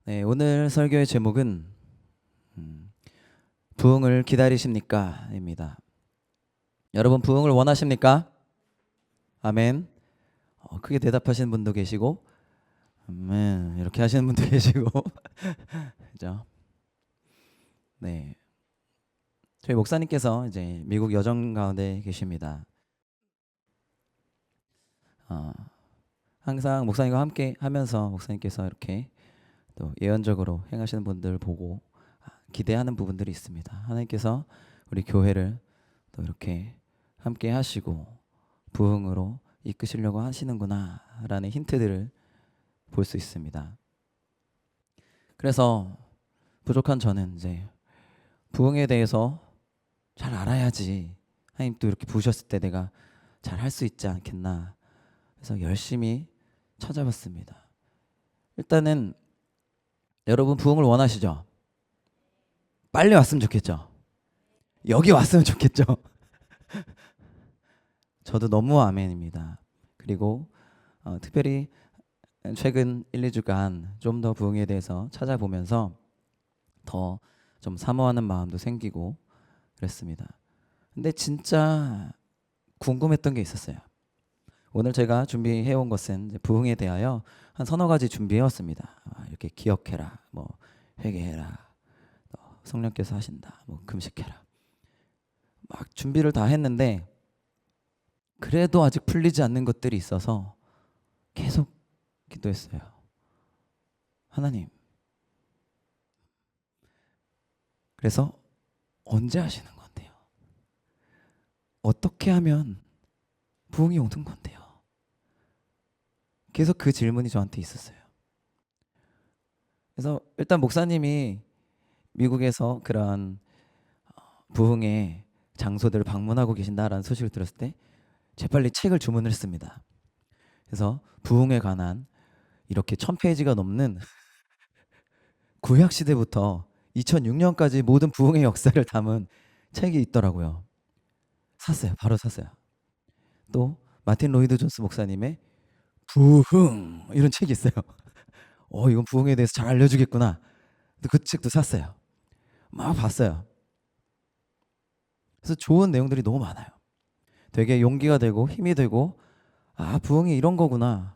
네, 오늘 설교의 제목은 부흥을 기다리십니까? 입니다. 여러분 부흥을 원하십니까? 아멘. 크게 대답하시는 분도 계시고 아멘 이렇게 하시는 분도 계시고 그죠? 네, 저희 목사님께서 이제 미국 여정 가운데 계십니다. 항상 목사님과 함께 하면서 목사님께서 이렇게 또 예언적으로 행하시는 분들 보고 기대하는 부분들이 있습니다. 하나님께서 우리 교회를 또 이렇게 함께 하시고 부흥으로 이끄시려고 하시는구나 라는 힌트들을 볼 수 있습니다. 그래서 부족한 저는 이제 부흥에 대해서 잘 알아야지 하나님 또 이렇게 부으셨을 때 내가 잘 할 수 있지 않겠나. 그래서 열심히 찾아봤습니다. 일단은 여러분 부흥을 원하시죠? 빨리 왔으면 좋겠죠? 여기 왔으면 좋겠죠? 저도 너무 아멘입니다. 그리고 특별히 최근 1, 2주간 좀 더 부흥에 대해서 찾아보면서 더 좀 사모하는 마음도 생기고 그랬습니다. 근데 진짜 궁금했던 게 있었어요. 오늘 제가 준비해온 것은 부흥에 대하여 한 서너 가지 준비해왔습니다. 이렇게 기억해라, 뭐 회개해라, 성령께서 하신다, 뭐 금식해라. 막 준비를 다 했는데 그래도 아직 풀리지 않는 것들이 있어서 계속 기도했어요. 하나님, 그래서 언제 하시는 건데요? 어떻게 하면 부흥이 오는 건데요? 계속 그 질문이 저한테 있었어요. 그래서 일단 목사님이 미국에서 그런 부흥의 장소들을 방문하고 계신다라는 소식을 들었을 때 재빨리 책을 주문을 했습니다. 그래서 부흥에 관한 이렇게 1000페이지가 넘는 구약 시대부터 2006년까지 모든 부흥의 역사를 담은 책이 있더라고요. 샀어요. 바로 샀어요. 또 마틴 로이드 존스 목사님의 부흥 이런 책이 있어요. 이건 부흥에 대해서 잘 알려주겠구나. 그 책도 샀어요. 막 봤어요. 그래서 좋은 내용들이 너무 많아요. 되게 용기가 되고 힘이 되고 부흥이 이런 거구나.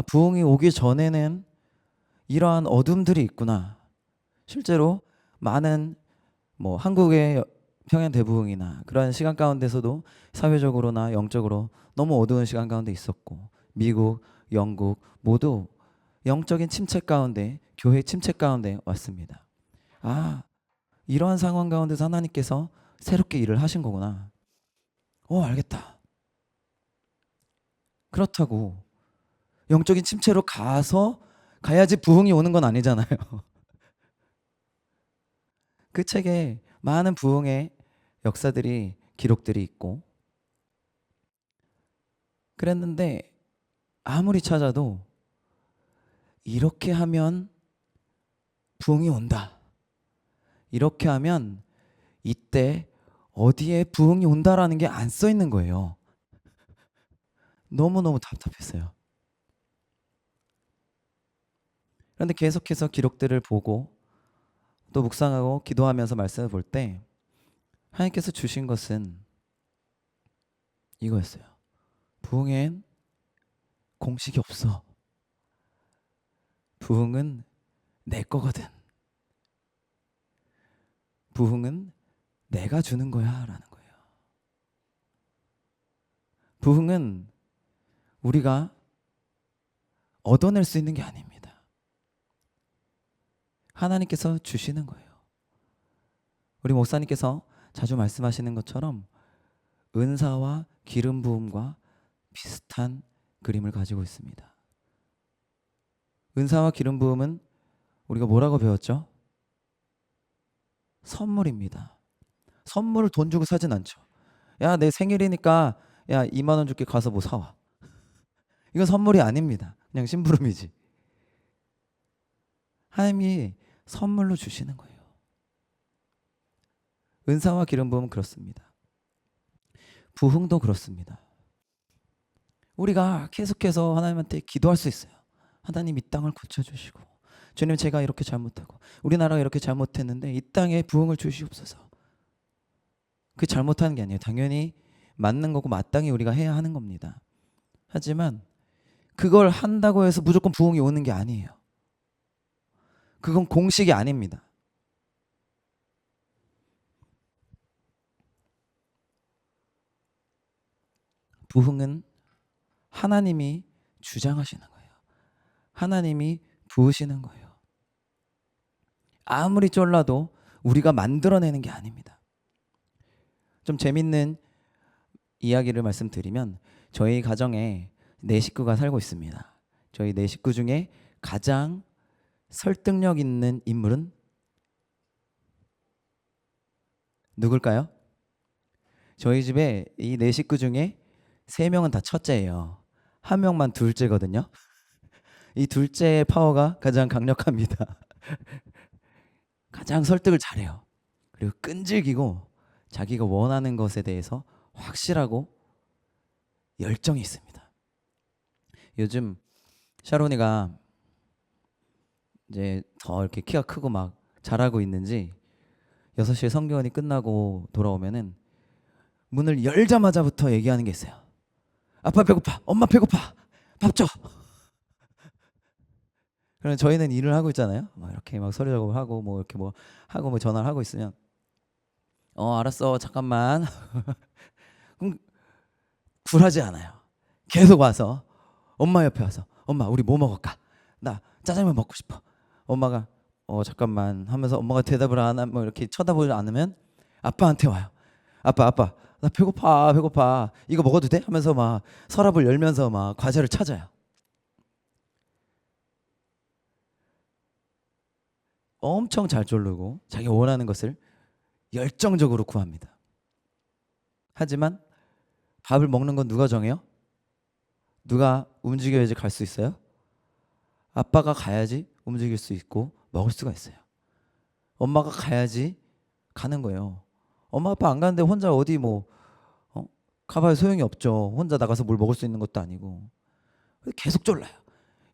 부흥이 오기 전에는 이러한 어둠들이 있구나. 실제로 많은 뭐 한국의 평양 대부흥이나 그런 시간 가운데서도 사회적으로나 영적으로 너무 어두운 시간 가운데 있었고 미국, 영국 모두 영적인 침체 가운데 교회 침체 가운데 왔습니다. 이러한 상황 가운데서 하나님께서 새롭게 일을 하신 거구나. 알겠다. 그렇다고 영적인 침체로 가야지 부흥이 오는 건 아니잖아요. 그 책에 많은 부흥의 역사들이 기록들이 있고 그랬는데 아무리 찾아도 이렇게 하면 부흥이 온다. 이렇게 하면 이때 어디에 부흥이 온다라는 게 안 써 있는 거예요. 너무너무 답답했어요. 그런데 계속해서 기록들을 보고 또 묵상하고 기도하면서 말씀을 볼 때 하나님께서 주신 것은 이거였어요. 부흥엔 공식이 없어. 부흥은 내 거거든. 부흥은 내가 주는 거야 라는 거예요. 부흥은 우리가 얻어낼 수 있는 게 아닙니다. 하나님께서 주시는 거예요. 우리 목사님께서 자주 말씀하시는 것처럼 은사와 기름 부음과 비슷한 그림을 가지고 있습니다. 은사와 기름 부음은 우리가 뭐라고 배웠죠? 선물입니다. 선물을 돈 주고 사진 않죠. 야, 내 생일이니까 2만 원 줄게 가서 뭐 사와. 이건 선물이 아닙니다. 그냥 심부름이지. 하나님이 선물로 주시는 거예요. 은사와 기름 부음은 그렇습니다. 부흥도 그렇습니다. 우리가 계속해서 하나님한테 기도할 수 있어요. 하나님 이 땅을 고쳐주시고 주님, 제가 이렇게 잘못하고 우리나라가 이렇게 잘못했는데 이 땅에 부흥을 주시옵소서. 그 잘못하는 게 아니에요. 당연히 맞는 거고 마땅히 우리가 해야 하는 겁니다. 하지만 그걸 한다고 해서 무조건 부흥이 오는 게 아니에요. 그건 공식이 아닙니다. 부흥은 하나님이 주장하시는 거예요. 하나님이 부으시는 거예요. 아무리 쫄라도 우리가 만들어내는 게 아닙니다. 좀 재밌는 이야기를 말씀드리면 저희 가정에 4식구가 살고 있습니다. 저희 4식구 중에 가장 설득력 있는 인물은 누굴까요? 저희 집에 이 4식구 중에 3명은 다 첫째예요. 1명만 둘째거든요. 이 둘째의 파워가 가장 강력합니다. 가장 설득을 잘해요. 그리고 끈질기고 자기가 원하는 것에 대해서 확실하고 열정이 있습니다. 요즘 샤론이가 이제 더 이렇게 키가 크고 막 자라고 있는지 6시에 성교원이 끝나고 돌아오면은 문을 열자마자부터 얘기하는 게 있어요. 아빠 배고파, 엄마 배고파, 밥 줘. 그럼 저희는 일을 하고 있잖아요. 막 이렇게 막 서류 작업하고 뭐 이렇게 뭐 하고 뭐 전화를 하고 있으면 알았어 잠깐만. 그럼 굴하지 않아요. 계속 와서 엄마 옆에 와서 엄마 우리 뭐 먹을까? 나 짜장면 먹고 싶어. 엄마가 잠깐만 하면서 엄마가 대답을 안 하면 뭐 이렇게 쳐다보지 않으면 아빠한테 와요. 아빠 나 배고파 이거 먹어도 돼? 하면서 막 서랍을 열면서 막 과자를 찾아요. 엄청 잘 졸르고 자기가 원하는 것을 열정적으로 구합니다. 하지만 밥을 먹는 건 누가 정해요? 누가 움직여야지 갈 수 있어요? 아빠가 가야지 움직일 수 있고 먹을 수가 있어요. 엄마가 가야지 가는 거예요. 엄마 아빠 안 가는데 혼자 어디 뭐 가봐야 소용이 없죠. 혼자 나가서 뭘 먹을 수 있는 것도 아니고. 계속 졸라요.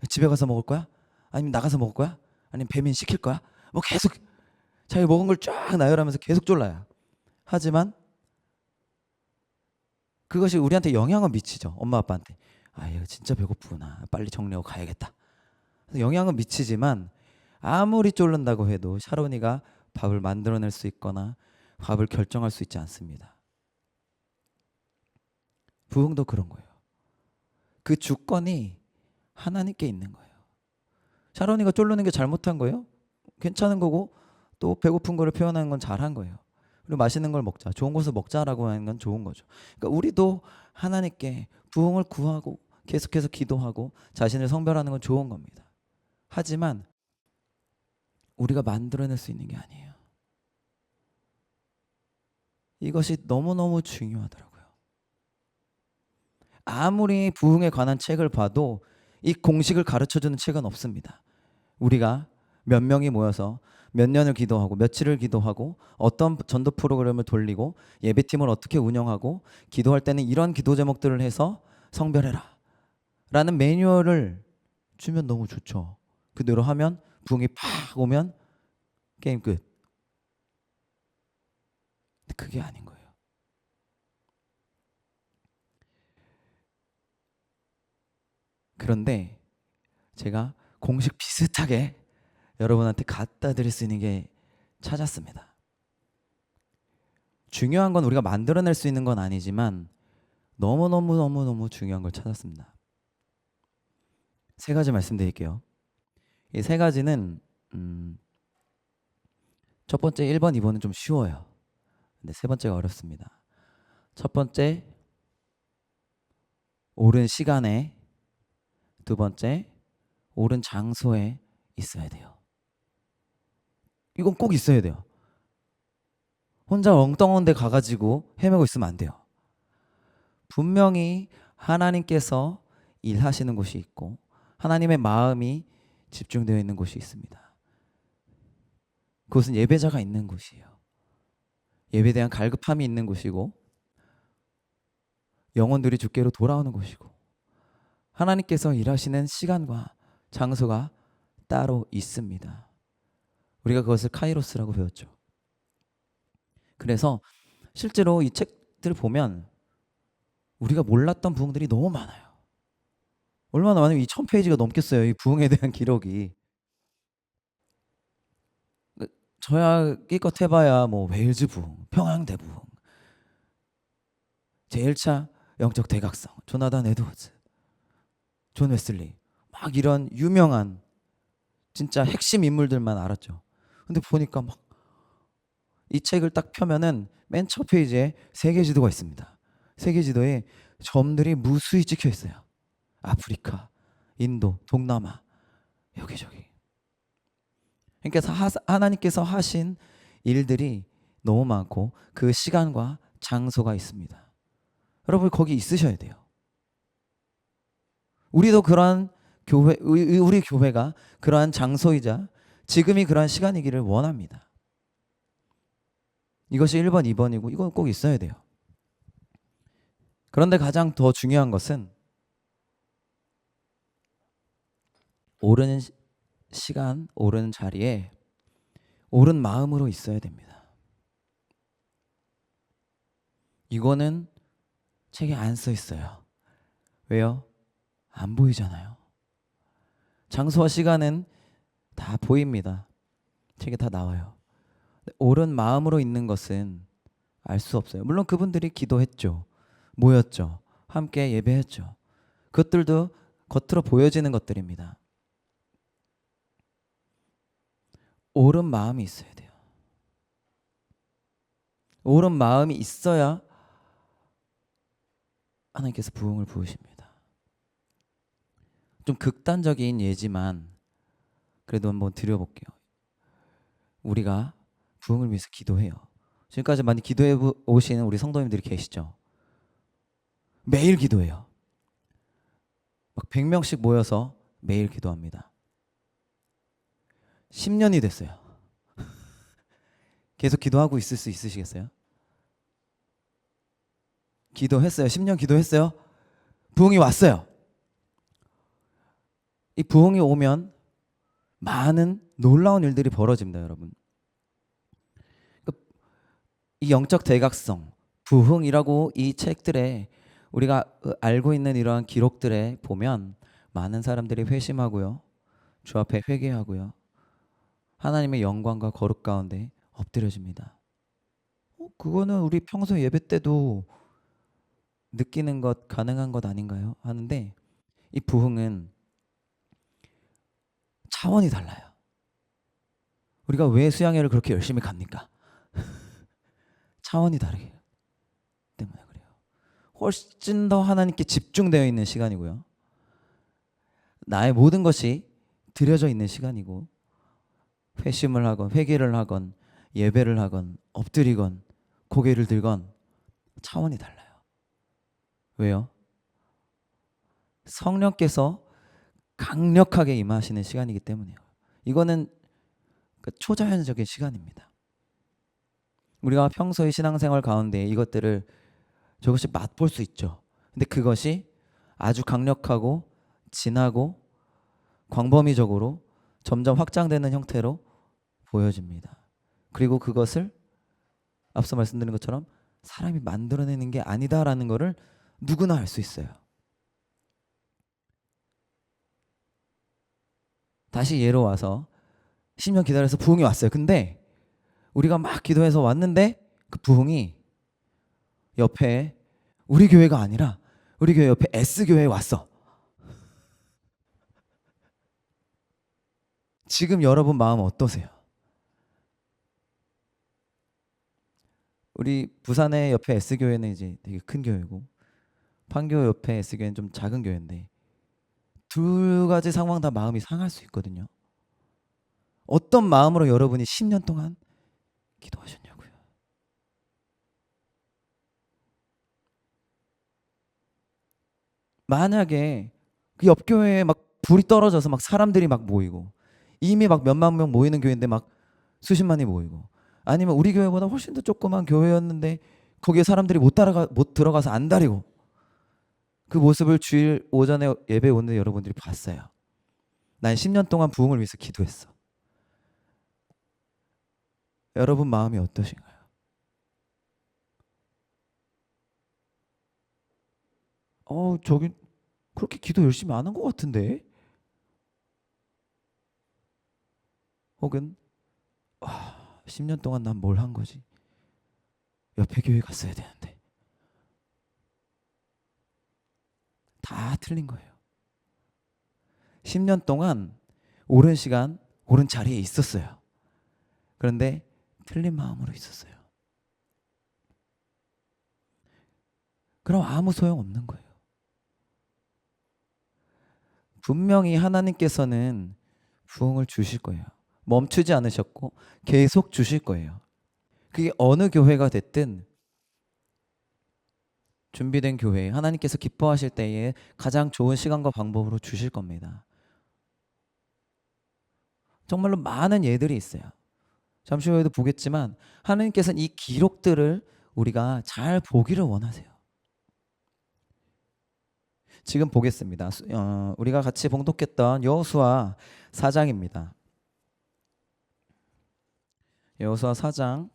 집에 가서 먹을 거야? 아니면 나가서 먹을 거야? 아니면 배민 시킬 거야? 뭐 계속 자기 먹은 걸 쫙 나열하면서 계속 졸라요. 하지만 그것이 우리한테 영향은 미치죠. 엄마 아빠한테. 아, 얘가 진짜 배고프구나. 빨리 정리하고 가야겠다. 영향은 미치지만 아무리 쫄른다고 해도 샤론이가 밥을 만들어낼 수 있거나 밥을 결정할 수 있지 않습니다. 부흥도 그런 거예요. 그 주권이 하나님께 있는 거예요. 샤론이가 쫄르는 게 잘못한 거예요? 괜찮은 거고 또 배고픈 거를 표현하는 건 잘한 거예요. 그리고 맛있는 걸 먹자, 좋은 것을 먹자라고 하는 건 좋은 거죠. 그러니까 우리도 하나님께 부흥을 구하고 계속해서 기도하고 자신을 성별하는 건 좋은 겁니다. 하지만 우리가 만들어낼 수 있는 게 아니에요. 이것이 너무너무 중요하더라고요. 아무리 부흥에 관한 책을 봐도 이 공식을 가르쳐주는 책은 없습니다. 우리가 몇 명이 모여서 몇 년을 기도하고 며칠을 기도하고 어떤 전도 프로그램을 돌리고 예배팀을 어떻게 운영하고 기도할 때는 이런 기도 제목들을 해서 성별해라 라는 매뉴얼을 주면 너무 좋죠. 그대로 하면 부흥이 팍 오면 게임 끝. 근데 그게 아닌 거예요. 그런데 제가 공식 비슷하게 여러분한테 갖다 드릴 수 있는 게 찾았습니다. 중요한 건 우리가 만들어낼 수 있는 건 아니지만 너무너무 중요한 걸 찾았습니다. 3가지 말씀드릴게요. 이 3가지는 첫 번째 1번, 2번은 좀 쉬워요. 근데 3번째가 어렵습니다. 첫 번째, 옳은 시간에, 2번째, 옳은 장소에 있어야 돼요. 이건 꼭 있어야 돼요. 혼자 엉뚱한 데 가가지고 헤매고 있으면 안 돼요. 분명히 하나님께서 일하시는 곳이 있고 하나님의 마음이 집중되어 있는 곳이 있습니다. 그것은 예배자가 있는 곳이에요. 예배에 대한 갈급함이 있는 곳이고 영혼들이 주께로 돌아오는 곳이고 하나님께서 일하시는 시간과 장소가 따로 있습니다. 우리가 그것을 카이로스라고 배웠죠. 그래서 실제로 이 책들 보면 우리가 몰랐던 부흥들이 너무 많아요. 얼마나 많으면 이 1000페이지가 넘겠어요. 이 부흥에 대한 기록이. 저야 끼껏 해봐야 뭐 웨일즈 부흥, 평양대 부흥, 제1차 영적 대각성, 조나단 에드워즈, 존 웨슬리, 막 이런 유명한 진짜 핵심 인물들만 알았죠. 근데 보니까 막 이 책을 딱 펴면은 맨 첫 페이지에 세계 지도가 있습니다. 세계 지도에 점들이 무수히 찍혀 있어요. 아프리카, 인도, 동남아, 여기저기. 그러니까 하나님께서 하신 일들이 너무 많고 그 시간과 장소가 있습니다. 여러분 거기 있으셔야 돼요. 우리도 그러한 교회, 우리 교회가 그러한 장소이자 지금이 그러한 시간이기를 원합니다. 이것이 1번, 2번이고 이건 꼭 있어야 돼요. 그런데 가장 더 중요한 것은 옳은 시간, 옳은 자리에 옳은 마음으로 있어야 됩니다. 이거는 책에 안 써 있어요. 왜요? 안 보이잖아요. 장소와 시간은 다 보입니다. 책에 다 나와요. 옳은 마음으로 있는 것은 알 수 없어요. 물론 그분들이 기도했죠. 모였죠. 함께 예배했죠. 그것들도 겉으로 보여지는 것들입니다. 옳은 마음이 있어야 돼요. 옳은 마음이 있어야 하나님께서 부흥을 부으십니다. 좀 극단적인 예지만 그래도 한번 드려볼게요. 우리가 부흥을 위해서 기도해요. 지금까지 많이 기도해 오시는 우리 성도님들이 계시죠? 매일 기도해요. 막 100명씩 모여서 매일 기도합니다. 10년이 됐어요. 계속 기도하고 있을 수 있으시겠어요? 기도했어요. 10년 기도했어요. 부흥이 왔어요. 이 부흥이 오면 많은 놀라운 일들이 벌어집니다, 여러분. 이 영적 대각성, 부흥이라고 이 책들에 우리가 알고 있는 이러한 기록들에 보면 많은 사람들이 회심하고요. 주 앞에 회개하고요. 하나님의 영광과 거룩 가운데 엎드려집니다. 그거는 우리 평소 예배 때도 느끼는 것, 가능한 것 아닌가요? 하는데 이 부흥은 차원이 달라요. 우리가 왜 수양회를 그렇게 열심히 갑니까? 차원이 다르기 때문에 그래요. 훨씬 더 하나님께 집중되어 있는 시간이고요. 나의 모든 것이 들여져 있는 시간이고 회심을 하건 회개를 하건 예배를 하건 엎드리건 고개를 들건 차원이 달라요. 왜요? 성령께서 강력하게 임하시는 시간이기 때문이에요. 이거는 초자연적인 시간입니다. 우리가 평소의 신앙생활 가운데 이것들을 조금씩 맛볼 수 있죠. 근데 그것이 아주 강력하고 진하고 광범위적으로 점점 확장되는 형태로 보여집니다. 그리고 그것을 앞서 말씀드린 것처럼 사람이 만들어내는 게 아니다라는 것을 누구나 알 수 있어요. 다시 예로 와서 10년 기다려서 부흥이 왔어요. 근데 우리가 막 기도해서 왔는데 그 부흥이 옆에 우리 교회가 아니라 우리 교회 옆에 S교회에 왔어. 지금 여러분 마음 어떠세요? 우리 부산의 옆에 S교회는 이제 되게 큰 교회고 판교 옆에 S교회는 좀 작은 교회인데 두 가지 상황 다 마음이 상할 수 있거든요. 어떤 마음으로 여러분이 10년 동안 기도하셨냐고요. 만약에 그 옆 교회에 막 불이 떨어져서 막 사람들이 막 모이고 이미 막 몇만 명 모이는 교회인데 막 수십만이 모이고 아니면 우리 교회보다 훨씬 더 조그만 교회였는데 거기에 사람들이 못 들어가서 안달이고 그 모습을 주일 오전에 예배 오는 여러분들이 봤어요. 난 10년 동안 부흥을 위해서 기도했어. 여러분 마음이 어떠신가요? 저기 그렇게 기도 열심히 안 한 것 같은데? 혹은 10년 동안 난 뭘 한 거지? 옆에 교회 갔어야 되는데. 다 틀린 거예요. 10년 동안 옳은 시간, 옳은 자리에 있었어요. 그런데 틀린 마음으로 있었어요. 그럼 아무 소용 없는 거예요. 분명히 하나님께서는 부흥을 주실 거예요. 멈추지 않으셨고 계속 주실 거예요. 그게 어느 교회가 됐든 준비된 교회, 하나님께서 기뻐하실 때에 가장 좋은 시간과 방법으로 주실 겁니다. 정말로 많은 예들이 있어요. 잠시 후에도 보겠지만 하나님께서는 이 기록들을 우리가 잘 보기를 원하세요. 지금 보겠습니다. 우리가 같이 봉독했던 여호수아 4장입니다. 여호수아 4장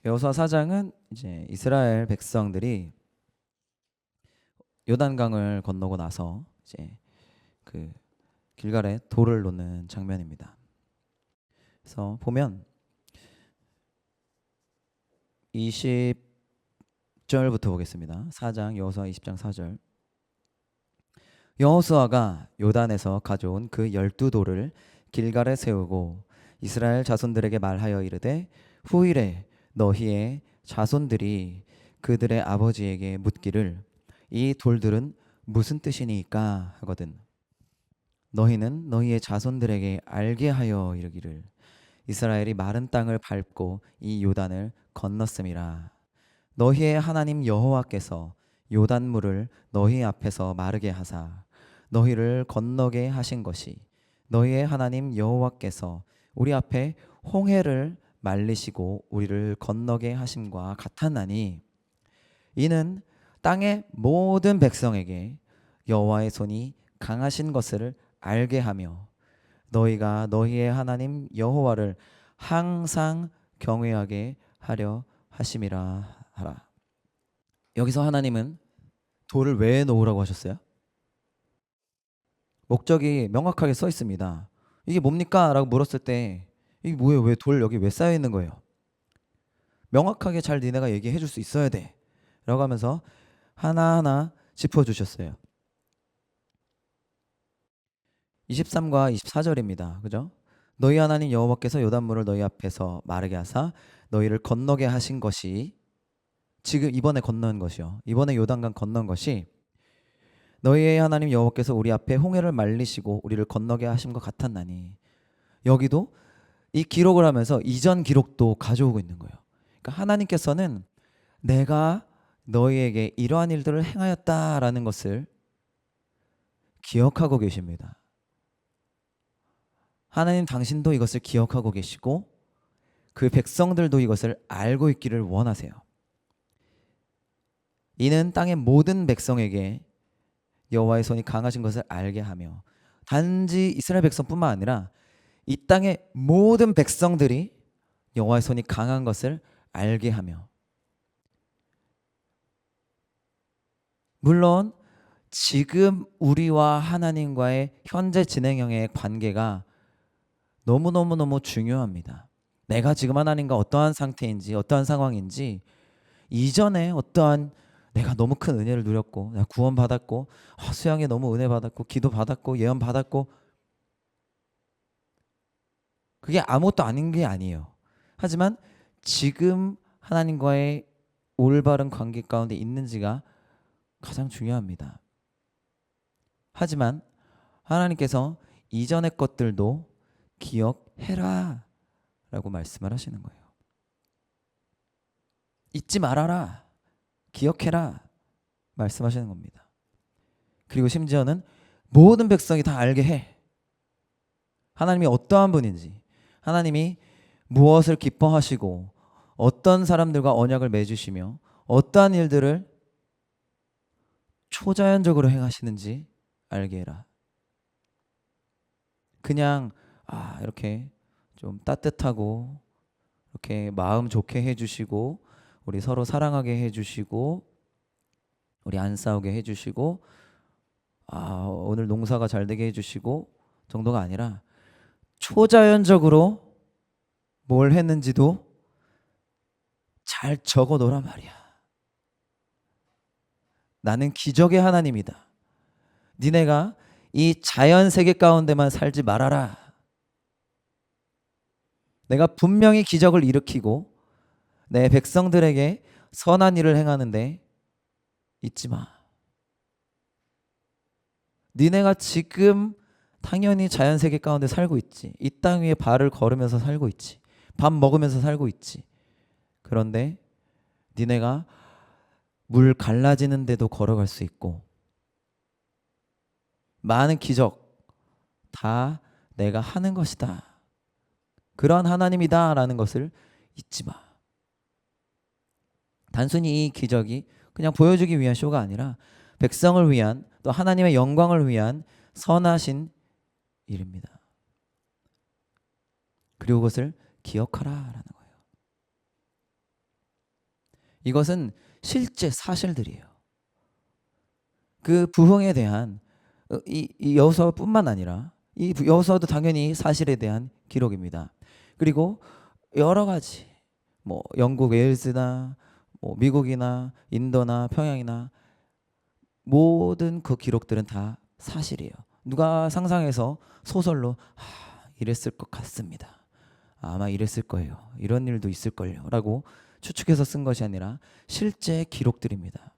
여호수아 4장은 이제 이스라엘 백성들이 요단강을 건너고 나서 이제 그 길갈에 돌을 놓는 장면입니다. 그래서 보면 20절부터 보겠습니다. 4장 여호수아 20장 4절. 여호수아가 요단에서 가져온 그 12돌을 길갈에 세우고 이스라엘 자손들에게 말하여 이르되 후일에 너희의 자손들이 그들의 아버지에게 묻기를 이 돌들은 무슨 뜻이니까 하거든. 너희는 너희의 자손들에게 알게 하여 이르기를 이스라엘이 마른 땅을 밟고 이 요단을 건넜음이라. 너희의 하나님 여호와께서 요단물을 너희 앞에서 마르게 하사 너희를 건너게 하신 것이 너희의 하나님 여호와께서 우리 앞에 홍해를 말리시고 우리를 건너게 하심과 같았나니 이는 땅의 모든 백성에게 여호와의 손이 강하신 것을 알게 하며 너희가 너희의 하나님 여호와를 항상 경외하게 하려 하심이라 하라. 여기서 하나님은 돌을 왜 놓으라고 하셨어요? 목적이 명확하게 써 있습니다. 이게 뭡니까? 라고 물었을 때 이게 뭐예요? 왜 돌 여기 왜 쌓여 있는 거예요? 명확하게 잘 니네가 얘기해 줄 수 있어야 돼 라고 하면서 하나하나 짚어주셨어요. 23과 24절입니다. 그죠? 너희 하나님 여호와께서 요단물을 너희 앞에서 마르게 하사 너희를 건너게 하신 것이 지금 이번에 건넌 것이요. 이번에 요단강 건넌 것이 너희의 하나님 여호와께서 우리 앞에 홍해를 말리시고 우리를 건너게 하신 것 같았나니 여기도 이 기록을 하면서 이전 기록도 가져오고 있는 거예요. 그러니까 하나님께서는 내가 너희에게 이러한 일들을 행하였다라는 것을 기억하고 계십니다. 하나님 당신도 이것을 기억하고 계시고 그 백성들도 이것을 알고 있기를 원하세요. 이는 땅의 모든 백성에게 여호와의 손이 강하신 것을 알게 하며 단지 이스라엘 백성뿐만 아니라 이 땅의 모든 백성들이 여호와의 손이 강한 것을 알게 하며 물론 지금 우리와 하나님과의 현재 진행형의 관계가 너무너무너무 중요합니다. 내가 지금 하나님과 어떠한 상태인지 어떠한 상황인지 이전에 어떠한 내가 너무 큰 은혜를 누렸고 내가 구원 받았고 수양에 너무 은혜 받았고 기도 받았고 예언 받았고 그게 아무것도 아닌 게 아니에요. 하지만 지금 하나님과의 올바른 관계 가운데 있는지가 가장 중요합니다. 하지만 하나님께서 이전의 것들도 기억해라 라고 말씀을 하시는 거예요. 잊지 말아라, 기억해라 말씀하시는 겁니다. 그리고 심지어는 모든 백성이 다 알게 해. 하나님이 어떠한 분인지, 하나님이 무엇을 기뻐하시고 어떤 사람들과 언약을 맺으시며 어떠한 일들을 초자연적으로 행하시는지 알게 해라. 그냥 이렇게 좀 따뜻하고 이렇게 마음 좋게 해주시고 우리 서로 사랑하게 해주시고 우리 안 싸우게 해주시고 오늘 농사가 잘 되게 해주시고 정도가 아니라 초자연적으로 뭘 했는지도 잘 적어 놓으란 말이야. 나는 기적의 하나님이다. 니네가 이 자연 세계 가운데만 살지 말아라. 내가 분명히 기적을 일으키고 내 백성들에게 선한 일을 행하는데 잊지 마. 니네가 지금 당연히 자연 세계 가운데 살고 있지. 이 땅 위에 발을 걸으면서 살고 있지. 밥 먹으면서 살고 있지. 그런데 니네가 물 갈라지는 데도 걸어갈 수 있고 많은 기적 다 내가 하는 것이다. 그런 하나님이다 라는 것을 잊지 마. 단순히 이 기적이 그냥 보여주기 위한 쇼가 아니라 백성을 위한 또 하나님의 영광을 위한 선하신 일입니다. 그리고 그것을 기억하라라는 거예요. 이것은 실제 사실들이에요. 그 부흥에 대한 이 여호수아뿐만 아니라 이 여호수아도 당연히 사실에 대한 기록입니다. 그리고 여러 가지 영국 웨일즈나 미국이나 인도나 평양이나 모든 그 기록들은 다 사실이에요. 누가 상상해서 소설로 이랬을 것 같습니다. 아마 이랬을 거예요. 이런 일도 있을 걸요. 라고 추측해서 쓴 것이 아니라 실제 기록들입니다.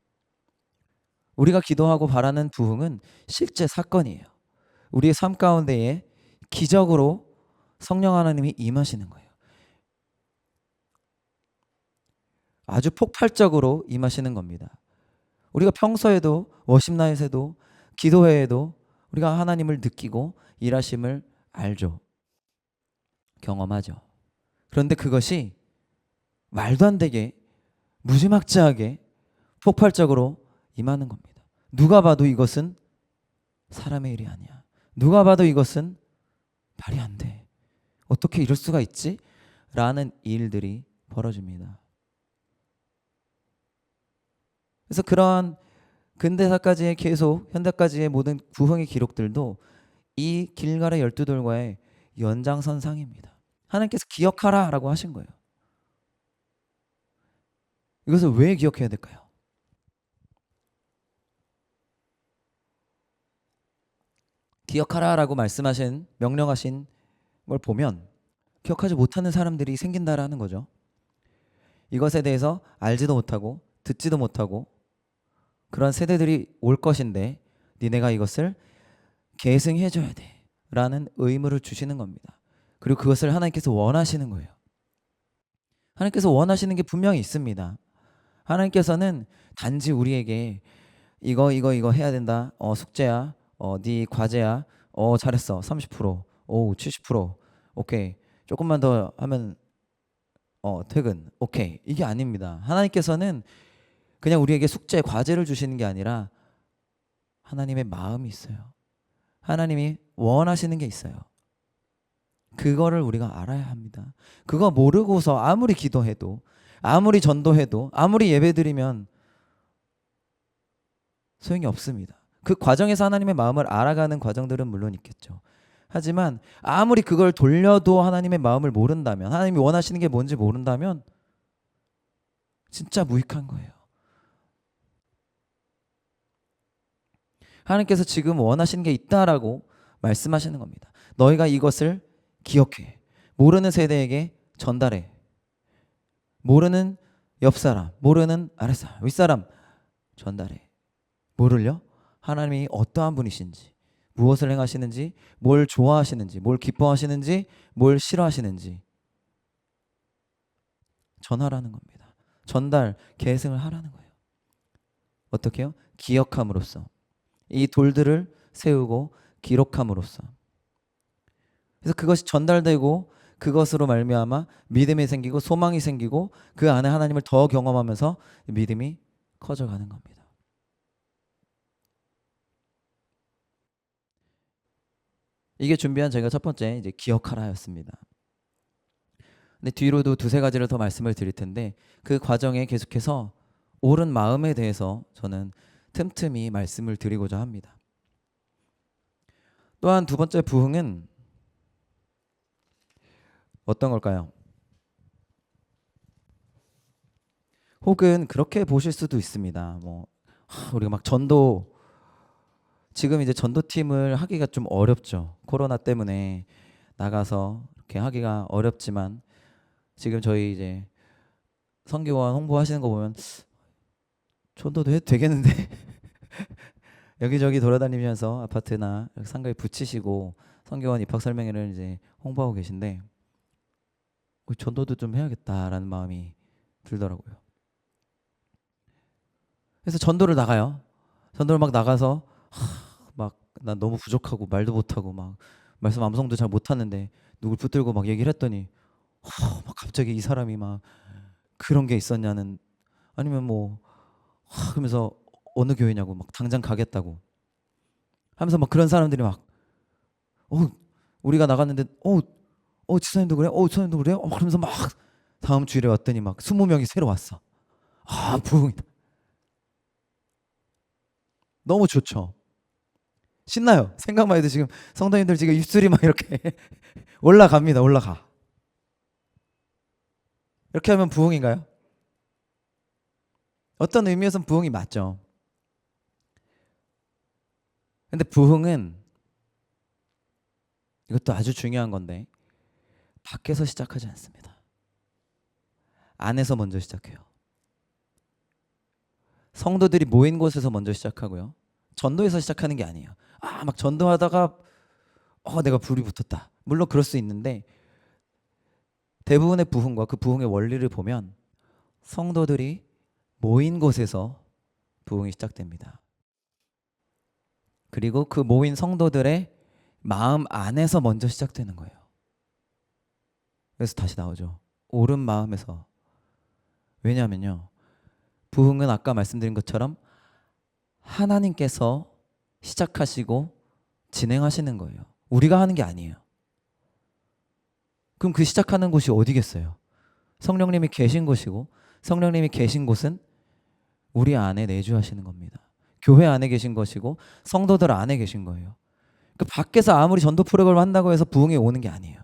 우리가 기도하고 바라는 부흥은 실제 사건이에요. 우리의 삶 가운데에 기적으로 성령 하나님이 임하시는 거예요. 아주 폭발적으로 임하시는 겁니다. 우리가 평소에도 워십나잇에도 기도회에도 우리가 하나님을 느끼고 일하심을 알죠. 경험하죠. 그런데 그것이 말도 안 되게 무지막지하게 폭발적으로 임하는 겁니다. 누가 봐도 이것은 사람의 일이 아니야. 누가 봐도 이것은 말이 안 돼. 어떻게 이럴 수가 있지? 라는 일들이 벌어집니다. 그래서 그런 근대사까지의 계속 현대까지의 모든 부흥의 기록들도 이 길갈의 12돌과의 연장선상입니다. 하나님께서 기억하라 라고 하신 거예요. 이것을 왜 기억해야 될까요? 기억하라 라고 말씀하신 명령하신 걸 보면 기억하지 못하는 사람들이 생긴다라는 거죠. 이것에 대해서 알지도 못하고 듣지도 못하고 그런 세대들이 올 것인데 니네가 이것을 계승해 줘야 돼 라는 의무를 주시는 겁니다. 그리고 그것을 하나님께서 원하시는 거예요. 하나님께서 원하시는 게 분명히 있습니다. 하나님께서는 단지 우리에게 이거 해야 된다. 숙제야. 네 과제야. 잘했어. 30%. 오, 70%. 오케이. 조금만 더 하면 퇴근. 오케이. 이게 아닙니다. 하나님께서는 그냥 우리에게 숙제, 과제를 주시는 게 아니라 하나님의 마음이 있어요. 하나님이 원하시는 게 있어요. 그거를 우리가 알아야 합니다. 그거 모르고서 아무리 기도해도 아무리 전도해도 아무리 예배드리면 소용이 없습니다. 그 과정에서 하나님의 마음을 알아가는 과정들은 물론 있겠죠. 하지만 아무리 그걸 돌려도 하나님의 마음을 모른다면, 하나님이 원하시는 게 뭔지 모른다면 진짜 무익한 거예요. 하나님께서 지금 원하시는 게 있다라고 말씀하시는 겁니다. 너희가 이것을 기억해. 모르는 세대에게 전달해. 모르는 옆사람, 모르는 아랫사람, 윗사람 전달해. 뭐를요? 하나님이 어떠한 분이신지, 무엇을 행하시는지, 뭘 좋아하시는지, 뭘 기뻐하시는지, 뭘 싫어하시는지 전하라는 겁니다. 전달, 계승을 하라는 거예요. 어떻게요? 기억함으로써. 이 돌들을 세우고 기록함으로써. 그래서 그것이 전달되고 그것으로 말미암아 믿음이 생기고 소망이 생기고 그 안에 하나님을 더 경험하면서 믿음이 커져가는 겁니다. 이게 준비한 저희가 첫 번째 이제 기억하라였습니다. 근데 뒤로도 두세 가지를 더 말씀을 드릴 텐데 그 과정에 계속해서 옳은 마음에 대해서 저는 틈틈이 말씀을 드리고자 합니다. 또한 두 번째 부흥은 어떤 걸까요? 혹은 그렇게 보실 수도 있습니다. 뭐 우리가 막 전도 지금 이제 전도팀을 하기가 좀 어렵죠. 코로나 때문에 나가서 이렇게 하기가 어렵지만 지금 저희 이제 선교원 홍보하시는 거 보면 전도도 해도 되겠는데 여기저기 돌아다니면서 아파트나 상가에 붙이시고 선교원 입학 설명회를 이제 홍보하고 계신데 전도도 좀 해야겠다라는 마음이 들더라고요. 그래서 전도를 나가요. 전도를 막 나가서 막 난 너무 부족하고 말도 못하고 막 말씀 암송도 잘 못하는데 누굴 붙들고 막 얘기를 했더니 막 갑자기 이 사람이 막 그런 게 있었냐는 아니면 뭐 그러면서 어느 교회냐고 막 당장 가겠다고 하면서 막 그런 사람들이 막 우리가 나갔는데 지사님도 그래? 지사님도 그래? 그러면서 막 다음 주일에 왔더니 막 20명이 새로 왔어. 부흥이다. 너무 좋죠. 신나요. 생각만 해도 지금 성도님들 지금 입술이 막 이렇게 올라갑니다. 올라가. 이렇게 하면 부흥인가요? 어떤 의미에서는 부흥이 맞죠. 근데 부흥은 이것도 아주 중요한 건데 밖에서 시작하지 않습니다. 안에서 먼저 시작해요. 성도들이 모인 곳에서 먼저 시작하고요. 전도에서 시작하는 게 아니에요. 막 전도하다가 내가 불이 붙었다. 물론 그럴 수 있는데 대부분의 부흥과 그 부흥의 원리를 보면 성도들이 모인 곳에서 부흥이 시작됩니다. 그리고 그 모인 성도들의 마음 안에서 먼저 시작되는 거예요. 그래서 다시 나오죠. 옳은 마음에서. 왜냐하면요. 부흥은 아까 말씀드린 것처럼 하나님께서 시작하시고 진행하시는 거예요. 우리가 하는 게 아니에요. 그럼 그 시작하는 곳이 어디겠어요? 성령님이 계신 곳이고 성령님이 계신 곳은 우리 안에 내주하시는 겁니다. 교회 안에 계신 것이고 성도들 안에 계신 거예요. 그 밖에서 아무리 전도 프로그램을 한다고 해서 부흥이 오는 게 아니에요.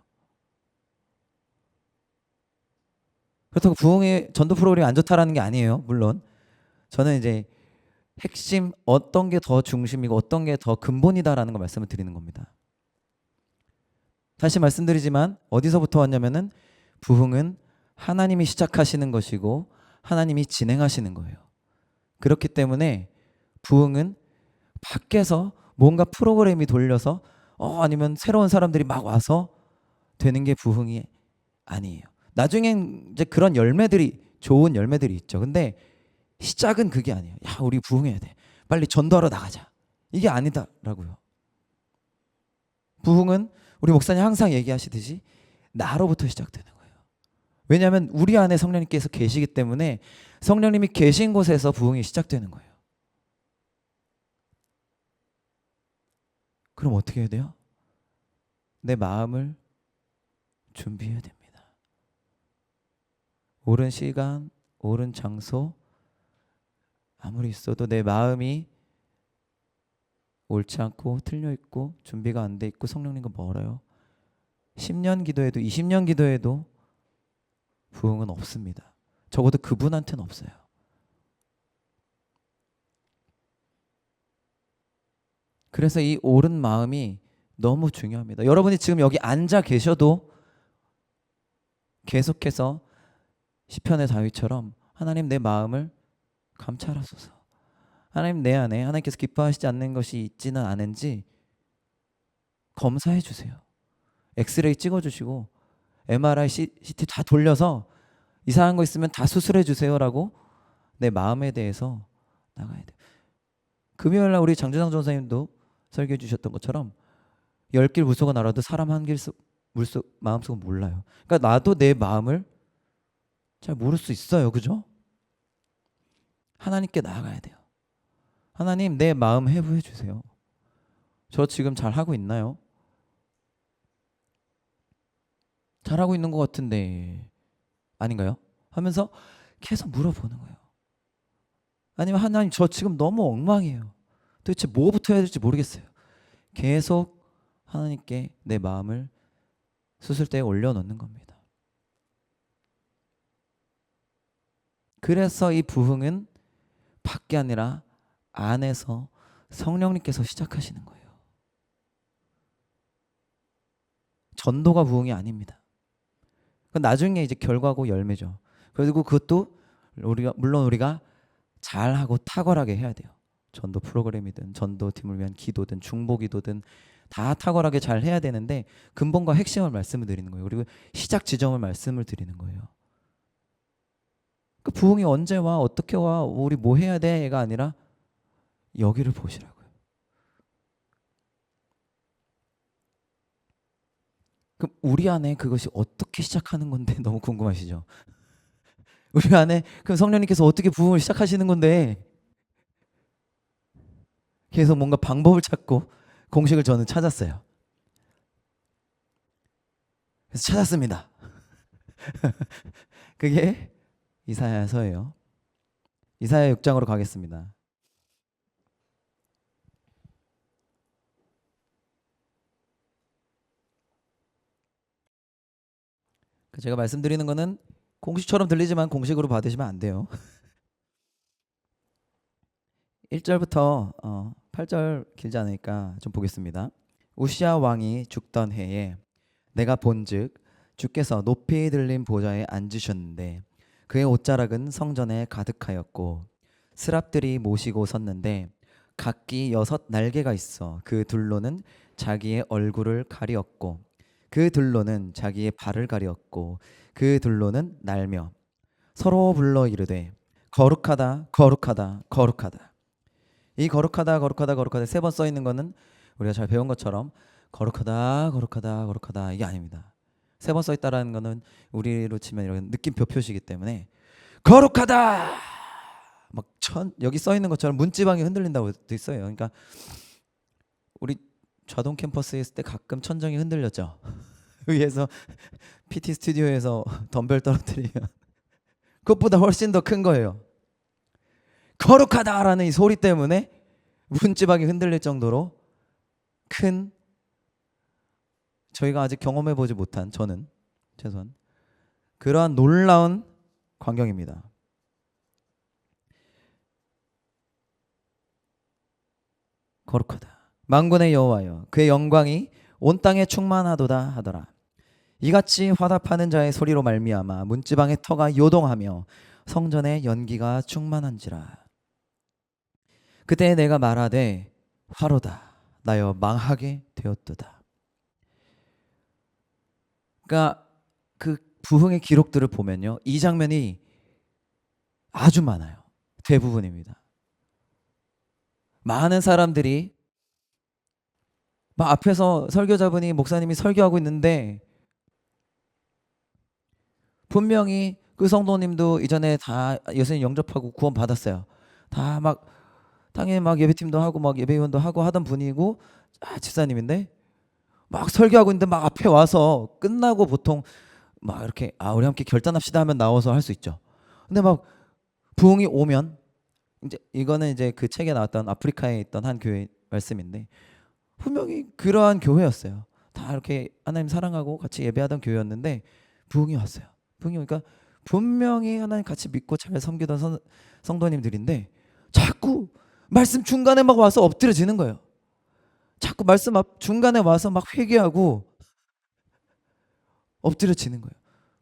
그렇다고 부흥의 전도 프로그램이 안 좋다라는 게 아니에요. 물론 저는 이제 핵심 어떤 게 더 중심이고 어떤 게 더 근본이다라는 걸 말씀을 드리는 겁니다. 다시 말씀드리지만 어디서부터 왔냐면은 부흥은 하나님이 시작하시는 것이고 하나님이 진행하시는 거예요. 그렇기 때문에 부흥은 밖에서 뭔가 프로그램이 돌려서 아니면 새로운 사람들이 막 와서 되는 게 부흥이 아니에요. 나중엔 이제 그런 열매들이 좋은 열매들이 있죠. 근데 시작은 그게 아니에요. 야, 우리 부흥해야 돼. 빨리 전도하러 나가자. 이게 아니다라고요. 부흥은 우리 목사님 항상 얘기하시듯이 나로부터 시작되는 거예요. 왜냐하면 우리 안에 성령님께서 계시기 때문에 성령님이 계신 곳에서 부흥이 시작되는 거예요. 그럼 어떻게 해야 돼요? 내 마음을 준비해야 됩니다. 옳은 시간, 옳은 장소 아무리 있어도 내 마음이 옳지 않고 틀려 있고 준비가 안 돼 있고 성령님과 멀어요. 10년 기도해도 20년 기도해도 부흥은 없습니다. 적어도 그분한테는 없어요. 그래서 이 옳은 마음이 너무 중요합니다. 여러분이 지금 여기 앉아 계셔도 계속해서 시편의 다윗처럼 하나님 내 마음을 감찰하소서. 하나님 내 안에 하나님께서 기뻐하시지 않는 것이 있지는 않은지 검사해 주세요. 엑스레이 찍어주시고 MRI, CT 다 돌려서 이상한 거 있으면 다 수술해 주세요라고 내 마음에 대해서 나가야 돼요. 금요일날 우리 장준상 전사님도 설교해 주셨던 것처럼 10길 물속은 알아도 사람 한 길 마음속은 몰라요. 그러니까 나도 내 마음을 잘 모를 수 있어요. 그죠? 하나님께 나아가야 돼요. 하나님 내 마음 해부해 주세요. 저 지금 잘 하고 있나요? 잘하고 있는 것 같은데 아닌가요? 하면서 계속 물어보는 거예요. 아니면 하나님 저 지금 너무 엉망이에요. 도대체 뭐부터 해야 될지 모르겠어요. 계속 하나님께 내 마음을 수술대에 올려놓는 겁니다. 그래서 이 부흥은 밖이 아니라 안에서 성령님께서 시작하시는 거예요. 전도가 부흥이 아닙니다. 나중에 이제 결과고 열매죠. 그리고 그것도 물론 우리가 잘하고 탁월하게 해야 돼요. 전도 프로그램이든 전도팀을 위한 기도든 중보기도든 다 탁월하게 잘 해야 되는데 근본과 핵심을 말씀을 드리는 거예요. 그리고 시작 지점을 말씀을 드리는 거예요. 그 부흥이 언제 와 어떻게 와 우리 뭐 해야 돼가 아니라 여기를 보시라고요. 그럼 우리 안에 그것이 어떻게 시작하는 건데 너무 궁금하시죠? 우리 안에 그럼 성령님께서 어떻게 부흥을 시작하시는 건데 계속 뭔가 방법을 찾고 공식을 저는 찾았어요. 그래서 찾았습니다. 그게 이사야서예요. 이사야 6장으로 가겠습니다. 제가 말씀드리는 거는 공식처럼 들리지만 공식으로 받으시면 안 돼요. 1절부터 8절 길지 않으니까 좀 보겠습니다. 우시야 왕이 죽던 해에 내가 본즉 주께서 높이 들린 보좌에 앉으셨는데 그의 옷자락은 성전에 가득하였고 스랍들이 모시고 섰는데 각기 6 날개가 있어 그 둘로는 자기의 얼굴을 가리었고 그 둘로는 자기의 발을 가리었고 그 둘로는 날며 서로 불러 이르되 거룩하다 거룩하다 거룩하다. 이 거룩하다 거룩하다 거룩하다 3번 써 있는 거는 우리가 잘 배운 것처럼 거룩하다 거룩하다 거룩하다 이게 아닙니다. 3번 써 있다라는 거는 우리로 치면 이런 느낌표 표시이기 때문에 거룩하다 막 여기 써 있는 것처럼 문지방이 흔들린다고 돼 있어요. 그러니까 우리 자동 캠퍼스에 있을 때 가끔 천정이 흔들렸죠. 위에서 PT 스튜디오에서 덤벨 떨어뜨리면 그것보다 훨씬 더 큰 거예요. 거룩하다라는 이 소리 때문에 문지방이 흔들릴 정도로 큰 저희가 아직 경험해보지 못한 저는 최소한 그러한 놀라운 광경입니다. 거룩하다. 만군의 여호와여 그의 영광이 온 땅에 충만하도다 하더라. 이같이 화답하는 자의 소리로 말미암아 문지방의 터가 요동하며 성전의 연기가 충만한지라. 그때 내가 말하되 화로다 나여 망하게 되었도다. 그러니까 그 부흥의 기록들을 보면요 이 장면이 아주 많아요. 대부분입니다. 많은 사람들이 막 앞에서 설교자분이 목사님이 설교하고 있는데 분명히 그 성도님도 이전에 다 예수님 영접하고 구원 받았어요. 다 막 당연히 막 예배팀도 하고 막 예배위원도 하고 하던 분이고 집사님인데 막 설교하고 있는데 막 앞에 와서 끝나고 보통 막 이렇게 우리 함께 결단합시다 하면 나와서 할 수 있죠. 근데 막 부흥이 오면 이제 이거는 이제 그 책에 나왔던 아프리카에 있던 한 교회 말씀인데 분명히 그러한 교회였어요. 다 이렇게 하나님 사랑하고 같이 예배하던 교회였는데 부흥이 왔어요. 부흥이 오니까 분명히 하나님 같이 믿고 잘 섬기던 성도님들인데 자꾸 말씀 중간에 막 와서 엎드려지는 거예요. 자꾸 말씀 중간에 와서 막 회개하고 엎드려지는 거예요.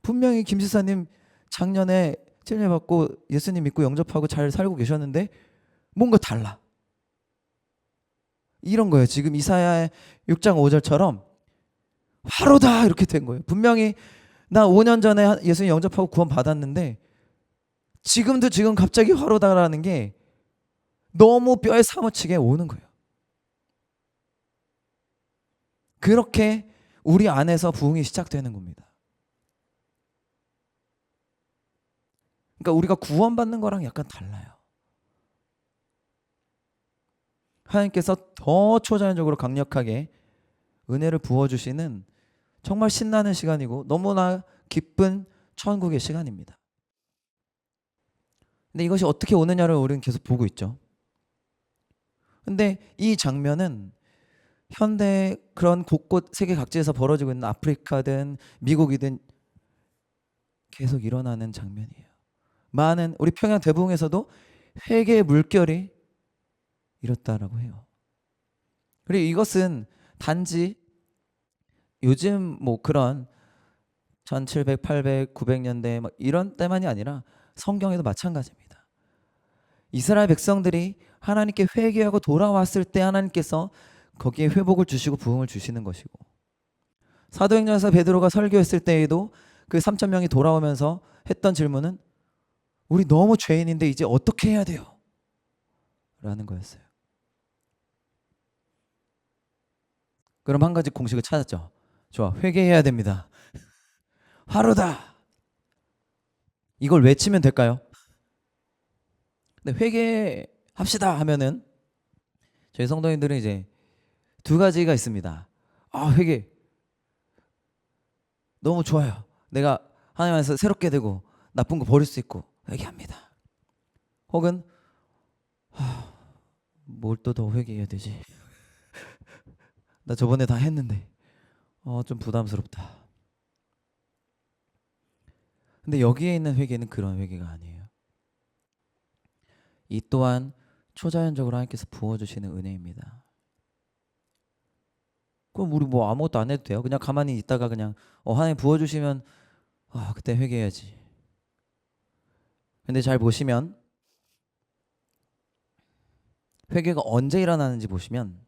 분명히 김 지사님 작년에 찔려 받고 예수님 믿고 영접하고 잘 살고 계셨는데 뭔가 달라. 이런 거예요. 지금 이사야 6장 5절처럼 화로다 이렇게 된 거예요. 분명히 나 5년 전에 예수님 영접하고 구원 받았는데 지금도 지금 갑자기 화로다라는 게 너무 뼈에 사무치게 오는 거예요. 그렇게 우리 안에서 부흥이 시작되는 겁니다. 그러니까 우리가 구원받는 거랑 약간 달라요. 하나님께서 더 초자연적으로 강력하게 은혜를 부어주시는 정말 신나는 시간이고 너무나 기쁜 천국의 시간입니다. 근데 이것이 어떻게 오느냐를 우리는 계속 보고 있죠. 근데 이 장면은 현대 그런 곳곳 세계 각지에서 벌어지고 있는 아프리카든 미국이든 계속 일어나는 장면이에요. 많은 우리 평양 대부흥에서도 회개의 물결이 일었다라고 해요. 그리고 이것은 단지 요즘 뭐 그런 1700, 800, 900년대 막 이런 때만이 아니라 성경에도 마찬가지입니다. 이스라엘 백성들이 하나님께 회개하고 돌아왔을 때 하나님께서 거기에 회복을 주시고 부흥을 주시는 것이고, 사도행전에서 베드로가 설교했을 때에도 그 3천 명이 돌아오면서 했던 질문은 우리 너무 죄인인데 이제 어떻게 해야 돼요? 라는 거였어요. 그럼 한 가지 공식을 찾았죠. 좋아, 회개해야 됩니다. 하루다. 이걸 외치면 될까요? 근데 회개합시다 하면은 저희 성도님들은 이제 두 가지가 있습니다. 아, 회개 너무 좋아요. 내가 하나님 안에서 새롭게 되고 나쁜 거 버릴 수 있고 회개합니다. 혹은 뭘 또 더 회개해야 되지? 나 저번에 다 했는데 좀 부담스럽다. 근데 여기에 있는 회개는 그런 회개가 아니에요. 이 또한 초자연적으로 하나님께서 부어주시는 은혜입니다. 그럼 우리 뭐 아무것도 안 해도 돼요? 그냥 가만히 있다가 그냥 하나님 부어주시면 그때 회개해야지. 근데 잘 보시면 회개가 언제 일어나는지 보시면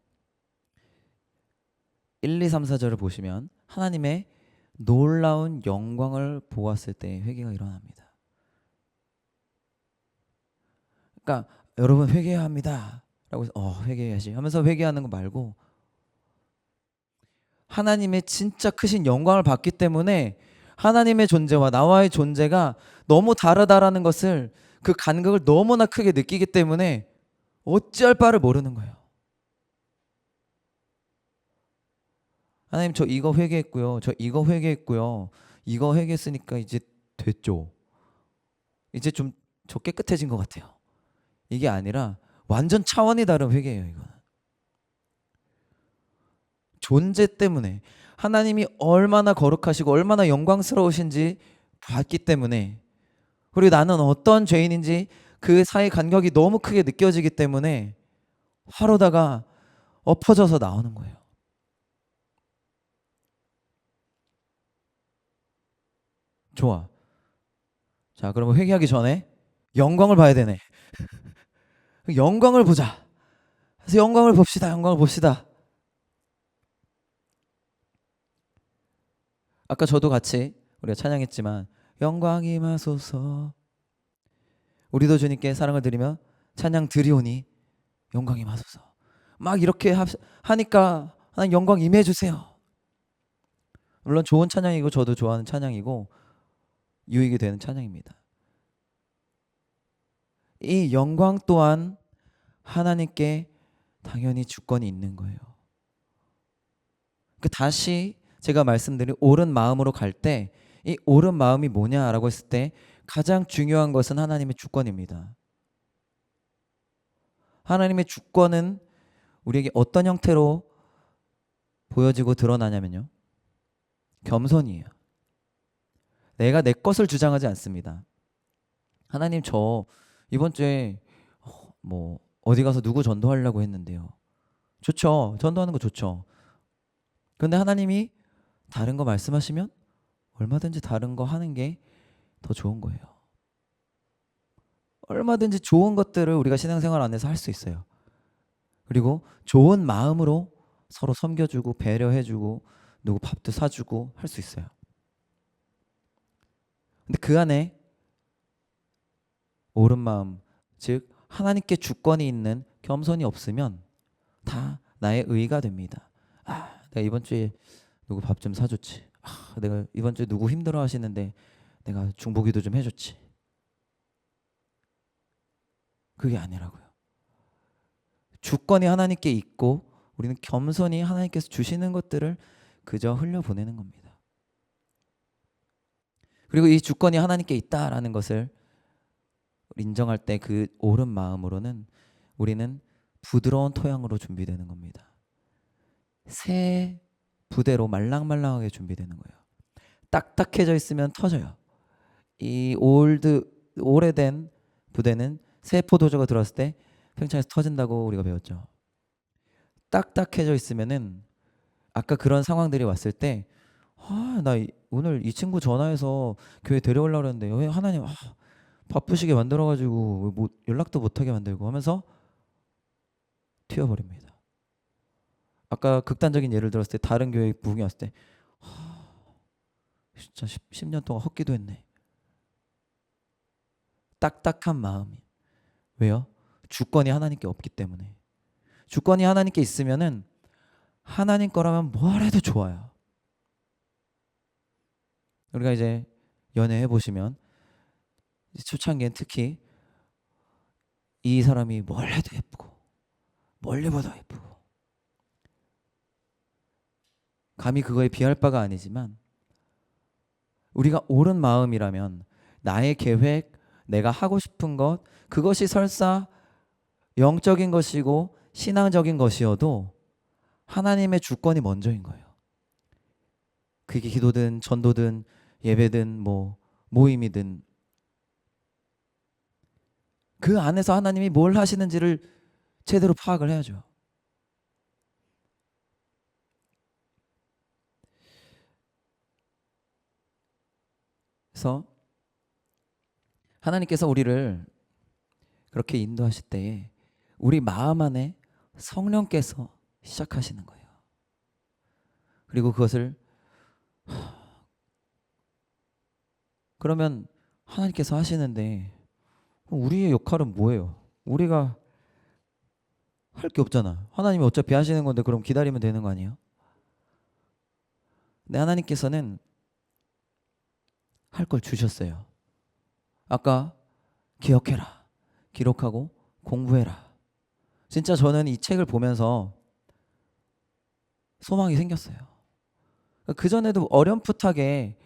1, 2, 3, 4절을 보시면 하나님의 놀라운 영광을 보았을 때 회개가 일어납니다. 그러니까 여러분 회개해야 합니다 라고 해서 회개해야지 하면서 회개하는 거 말고 하나님의 진짜 크신 영광을 봤기 때문에 하나님의 존재와 나와의 존재가 너무 다르다라는 것을, 그 간극을 너무나 크게 느끼기 때문에 어찌할 바를 모르는 거예요. 하나님 저 이거 회개했고요. 저 이거 회개했고요. 이거 회개했으니까 이제 됐죠. 이제 좀 저 깨끗해진 것 같아요. 이게 아니라 완전 차원이 다른 회개예요. 이거는 존재 때문에 하나님이 얼마나 거룩하시고 얼마나 영광스러우신지 봤기 때문에, 그리고 나는 어떤 죄인인지 그 사이 간격이 너무 크게 느껴지기 때문에 화로다가 엎어져서 나오는 거예요. 좋아. 자, 그러면 회개하기 전에 영광을 봐야 되네. 영광을 보자. 그래서 영광을 봅시다. 영광을 봅시다. 아까 저도 같이 우리가 찬양했지만 영광이 마소서, 우리도 주님께 사랑을 드리며 찬양 드리오니 영광이 마소서, 막 이렇게 하니까 하나님 영광 임해 주세요. 물론 좋은 찬양이고 저도 좋아하는 찬양이고 유익이 되는 찬양입니다. 이 영광 또한 하나님께 당연히 주권이 있는 거예요. 다시 제가 말씀드린 옳은 마음으로 갈 때 이 옳은 마음이 뭐냐라고 했을 때 가장 중요한 것은 하나님의 주권입니다. 하나님의 주권은 우리에게 어떤 형태로 보여지고 드러나냐면요, 겸손이에요. 내가 내 것을 주장하지 않습니다. 하나님 저 이번 주에 뭐 어디 가서 누구 전도하려고 했는데요. 좋죠. 전도하는 거 좋죠. 그런데 하나님이 다른 거 말씀하시면 얼마든지 다른 거 하는 게 더 좋은 거예요. 얼마든지 좋은 것들을 우리가 신앙생활 안에서 할 수 있어요. 그리고 좋은 마음으로 서로 섬겨주고 배려해주고 누구 밥도 사주고 할 수 있어요. 근데 그 안에 옳은 마음, 즉 하나님께 주권이 있는 겸손이 없으면 다 나의 의가 됩니다. 내가 이번 주에 누구 밥 좀 사줬지. 내가 이번 주에 누구 힘들어 하시는데 내가 중보기도 좀 해줬지. 그게 아니라고요. 주권이 하나님께 있고 우리는 겸손히 하나님께서 주시는 것들을 그저 흘려보내는 겁니다. 그리고 이 주권이 하나님께 있다라는 것을 인정할 때 그 옳은 마음으로는 우리는 부드러운 토양으로 준비되는 겁니다. 새 부대로 말랑말랑하게 준비되는 거예요. 딱딱해져 있으면 터져요. 이 오래된 부대는 새 포도주가 들어왔을 때 팽창해서 터진다고 우리가 배웠죠. 딱딱해져 있으면은 아까 그런 상황들이 왔을 때 나 오늘 이 친구 전화해서 교회 데려오려고 그랬는데 왜 하나님 바쁘시게 만들어가지고 뭐 연락도 못하게 만들고 하면서 튀어버립니다. 아까 극단적인 예를 들었을 때 다른 교회 부흥이 왔을 때 진짜 10년 동안 헛기도 했네. 딱딱한 마음이. 왜요? 주권이 하나님께 없기 때문에. 주권이 하나님께 있으면은 하나님 거라면 뭘 해도 좋아요. 우리가 이제 연애해 보시면 초창기엔 특히 이 사람이 뭘 해도 예쁘고 멀리 봐도 예쁘고 감히 그거에 비할 바가 아니지만 우리가 옳은 마음이라면 나의 계획, 내가 하고 싶은 것 그것이 설사 영적인 것이고 신앙적인 것이어도 하나님의 주권이 먼저인 거예요. 그게 기도든 전도든 예배든 뭐 모임이든 그 안에서 하나님이 뭘 하시는지를 제대로 파악을 해야죠. 그래서 하나님께서 우리를 그렇게 인도하실 때에 우리 마음 안에 성령께서 시작하시는 거예요. 그리고 그것을 그러면 하나님께서 하시는데 우리의 역할은 뭐예요? 우리가 할 게 없잖아. 하나님이 어차피 하시는 건데 그럼 기다리면 되는 거 아니에요? 근데 하나님께서는 할 걸 주셨어요. 아까 기억해라. 기록하고 공부해라. 진짜 저는 이 책을 보면서 소망이 생겼어요. 그전에도 어렴풋하게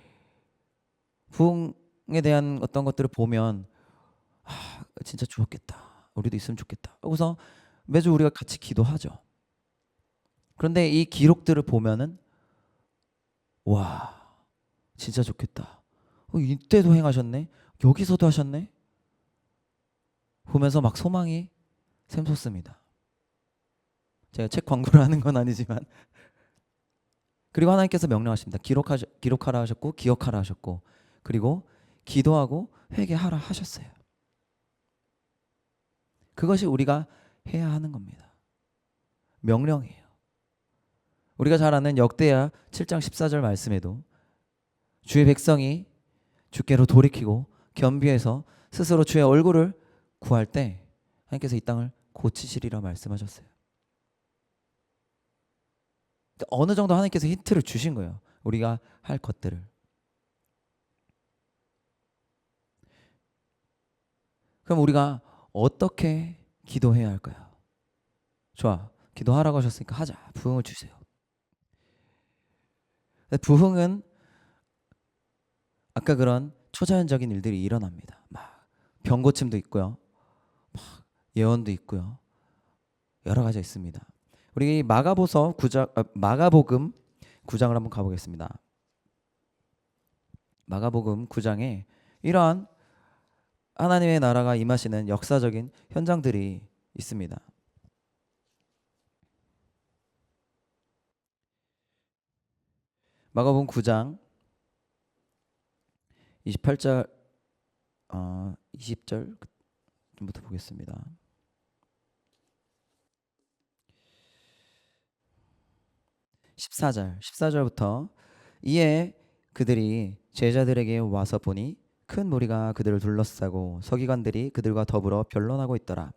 부흥에 대한 어떤 것들을 보면 진짜 좋겠다. 우리도 있으면 좋겠다. 하고서 매주 우리가 같이 기도하죠. 그런데 이 기록들을 보면은 와 진짜 좋겠다. 이때도 행하셨네. 여기서도 하셨네. 보면서 막 소망이 샘솟습니다. 제가 책 광고를 하는 건 아니지만 그리고 하나님께서 명령하십니다. 기록하라 하셨고 기억하라 하셨고 그리고 기도하고 회개하라 하셨어요. 그것이 우리가 해야 하는 겁니다. 명령이에요. 우리가 잘 아는 역대하 7장 14절 말씀에도 주의 백성이 주께로 돌이키고 겸비해서 스스로 주의 얼굴을 구할 때 하나님께서 이 땅을 고치시리라 말씀하셨어요. 어느 정도 하나님께서 힌트를 주신 거예요. 우리가 할 것들을. 그럼 우리가 어떻게 기도해야 할까요? 좋아. 기도하라고 하셨으니까 하자. 부흥을 주세요. 부흥은 아까 그런 초자연적인 일들이 일어납니다. 막 병고침도 있고요. 막 예언도 있고요. 여러 가지가 있습니다. 우리 마가복음 9장을 한번 가보겠습니다. 마가복음 9장에 이러한 하나님의 나라가 임하시는 역사적인 현장들이 있습니다. 마가복음 9장 28절 20절부터 보겠습니다. 14절부터 이에 그들이 제자들에게 와서 보니 큰 무리가 그들을 둘러싸고 서기관들이 그들과 더불어 변론하고 있더라.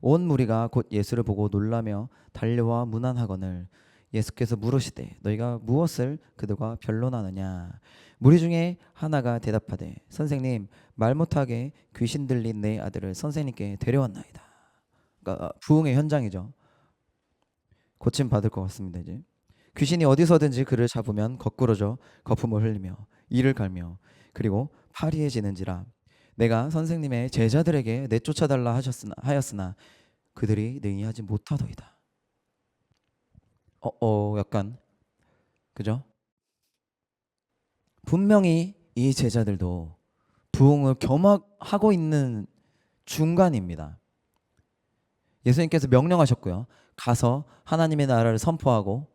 온 무리가 곧 예수를 보고 놀라며 달려와 문안하거늘 예수께서 물으시되 너희가 무엇을 그들과 변론하느냐. 무리 중에 하나가 대답하되 선생님 말 못하게 귀신 들린 내 아들을 선생님께 데려왔나이다. 그러니까 부흥의 현장이죠. 고침 받을 것 같습니다. 이제 귀신이 어디서든지 그를 잡으면 거꾸러져 거품을 흘리며 이를 갈며 그리고 파리해지는지라. 내가 선생님의 제자들에게 내쫓아달라 하였으나 그들이 능히 하지 못하더이다. 약간 그죠? 분명히 이 제자들도 부흥을 겸하고 있는 중간입니다. 예수님께서 명령하셨고요. 가서 하나님의 나라를 선포하고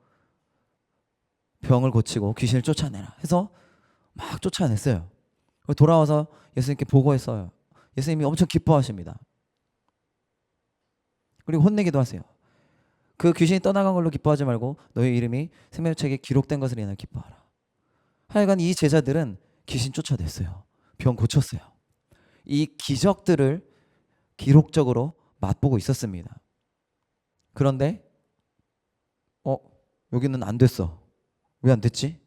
병을 고치고 귀신을 쫓아내라 해서 막 쫓아냈어요. 돌아와서 예수님께 보고했어요. 예수님이 엄청 기뻐하십니다. 그리고 혼내기도 하세요. 그 귀신이 떠나간 걸로 기뻐하지 말고 너의 이름이 생명책에 기록된 것을 인하여 기뻐하라. 하여간 이 제자들은 귀신 쫓아냈어요. 병 고쳤어요. 이 기적들을 기록적으로 맛보고 있었습니다. 그런데 여기는 안 됐어. 왜 안 됐지?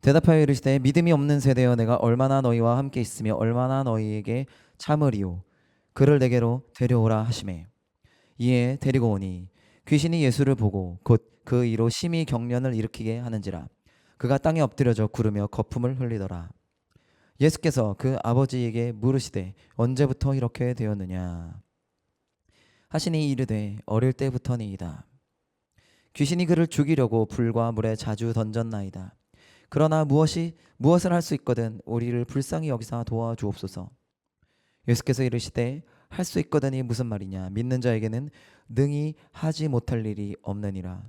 대답하여 이르시되 믿음이 없는 세대여 내가 얼마나 너희와 함께 있으며 얼마나 너희에게 참으리요. 그를 내게로 데려오라 하시매 이에 데리고 오니 귀신이 예수를 보고 곧 그 이로 심히 경련을 일으키게 하는지라. 그가 땅에 엎드려져 구르며 거품을 흘리더라. 예수께서 그 아버지에게 물으시되 언제부터 이렇게 되었느냐 하시니 이르되 어릴 때부터니이다. 귀신이 그를 죽이려고 불과 물에 자주 던졌나이다. 그러나 무엇을 할 수 있거든 우리를 불쌍히 여기사 도와주옵소서. 예수께서 이르시되 할 수 있거든이 무슨 말이냐 믿는 자에게는 능히 하지 못할 일이 없느니라.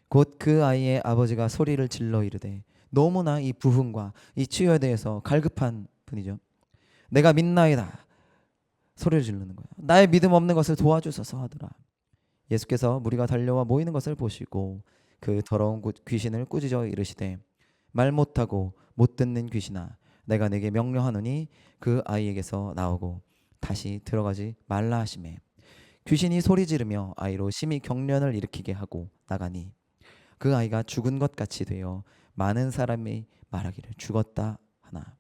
곧 그 아이의 아버지가 소리를 질러 이르되 너무나 이 부흥과 이 치유에 대해서 갈급한 분이죠. 내가 믿나이다 소리를 지르는 거예요. 나의 믿음 없는 것을 도와주소서 하더라. 예수께서 무리가 달려와 모이는 것을 보시고 그 더러운 귀신을 꾸짖어 이르시되 말 못하고 못 듣는 귀신아 내가 내게 명령하노니 그 아이에게서 나오고 다시 들어가지 말라 하시매 귀신이 소리 지르며 아이로 심히 경련을 일으키게 하고 나가니 그 아이가 죽은 것 같이 되어 많은 사람이 말하기를 죽었다 하나.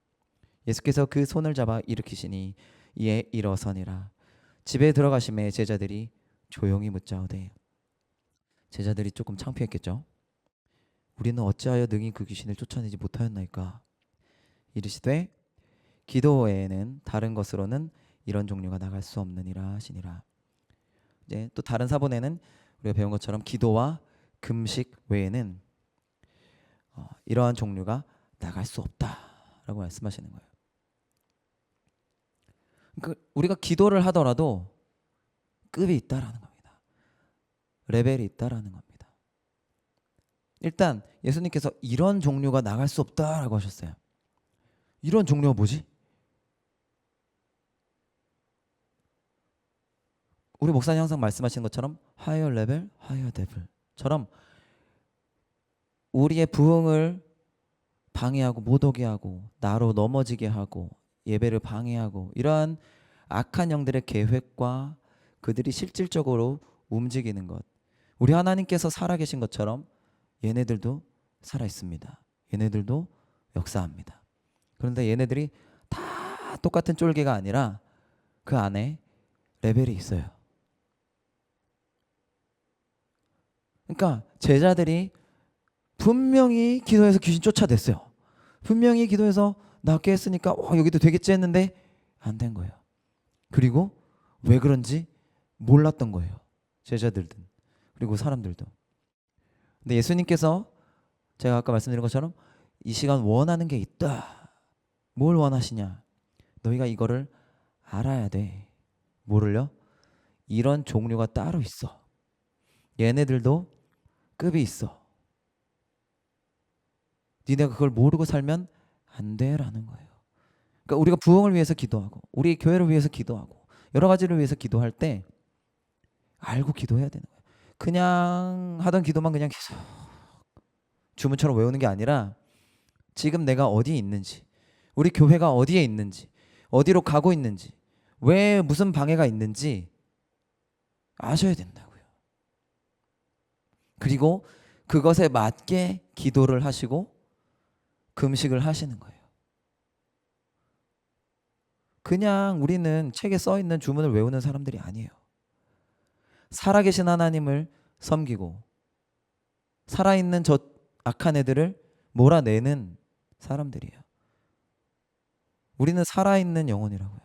예수께서 그 손을 잡아 일으키시니 이에 일어서니라. 집에 들어가심에 제자들이 조용히 묻자오되. 제자들이 조금 창피했겠죠. 우리는 어찌하여 능히 그 귀신을 쫓아내지 못하였나이까. 이르시되 기도 외에는 다른 것으로는 이런 종류가 나갈 수 없느니라 하시니라. 이제 또 다른 사본에는 우리가 배운 것처럼 기도와 금식 외에는 이러한 종류가 나갈 수 없다라고 말씀하시는 거예요. 그러니까 우리가 기도를 하더라도 급이 있다라는 겁니다. 레벨이 있다라는 겁니다. 일단 예수님께서 이런 종류가 나갈 수 없다라고 하셨어요. 이런 종류가 뭐지? 우리 목사님 항상 말씀하시는 것처럼 higher level, higher devil처럼 우리의 부흥을 방해하고 못 오게 하고 나로 넘어지게 하고 예배를 방해하고 이러한 악한 영들의 계획과 그들이 실질적으로 움직이는 것. 우리 하나님께서 살아계신 것처럼 얘네들도 살아있습니다. 얘네들도 역사합니다. 그런데 얘네들이 다 똑같은 쫄개가 아니라 그 안에 레벨이 있어요. 그러니까 제자들이 분명히 기도해서 귀신 쫓아냈어요. 분명히 기도해서 낫게 했으니까 여기도 되겠지 했는데 안 된 거예요. 그리고 왜 그런지 몰랐던 거예요. 제자들도 그리고 사람들도. 근데 예수님께서 제가 아까 말씀드린 것처럼 이 시간 원하는 게 있다. 뭘 원하시냐? 너희가 이거를 알아야 돼. 뭐를요? 이런 종류가 따로 있어. 얘네들도 급이 있어. 니네가 그걸 모르고 살면 안 돼라는 거예요. 그러니까 우리가 부흥을 위해서 기도하고 우리 교회를 위해서 기도하고 여러 가지를 위해서 기도할 때 알고 기도해야 되는 거예요. 그냥 하던 기도만 그냥 계속 주문처럼 외우는 게 아니라 지금 내가 어디에 있는지, 우리 교회가 어디에 있는지, 어디로 가고 있는지, 왜 무슨 방해가 있는지 아셔야 된다고요. 그리고 그것에 맞게 기도를 하시고 금식을 하시는 거예요. 그냥 우리는 책에 써 있는 주문을 외우는 사람들이 아니에요. 살아계신 하나님을 섬기고 살아있는 저 악한 애들을 몰아내는 사람들이에요. 우리는 살아있는 영혼이라고요.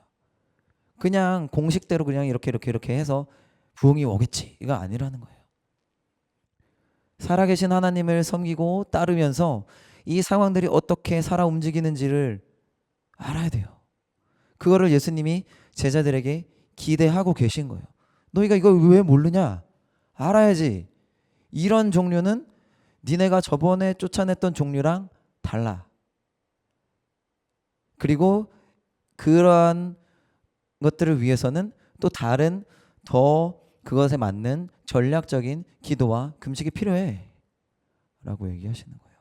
그냥 공식대로 그냥 이렇게 해서 부흥이 오겠지, 이거 아니라는 거예요. 살아계신 하나님을 섬기고 따르면서 이 상황들이 어떻게 살아 움직이는지를 알아야 돼요. 그거를 예수님이 제자들에게 기대하고 계신 거예요. 너희가 이걸 왜 모르냐? 알아야지. 이런 종류는 니네가 저번에 쫓아냈던 종류랑 달라. 그리고 그러한 것들을 위해서는 또 다른 더 그것에 맞는 전략적인 기도와 금식이 필요해 라고 얘기하시는 거예요.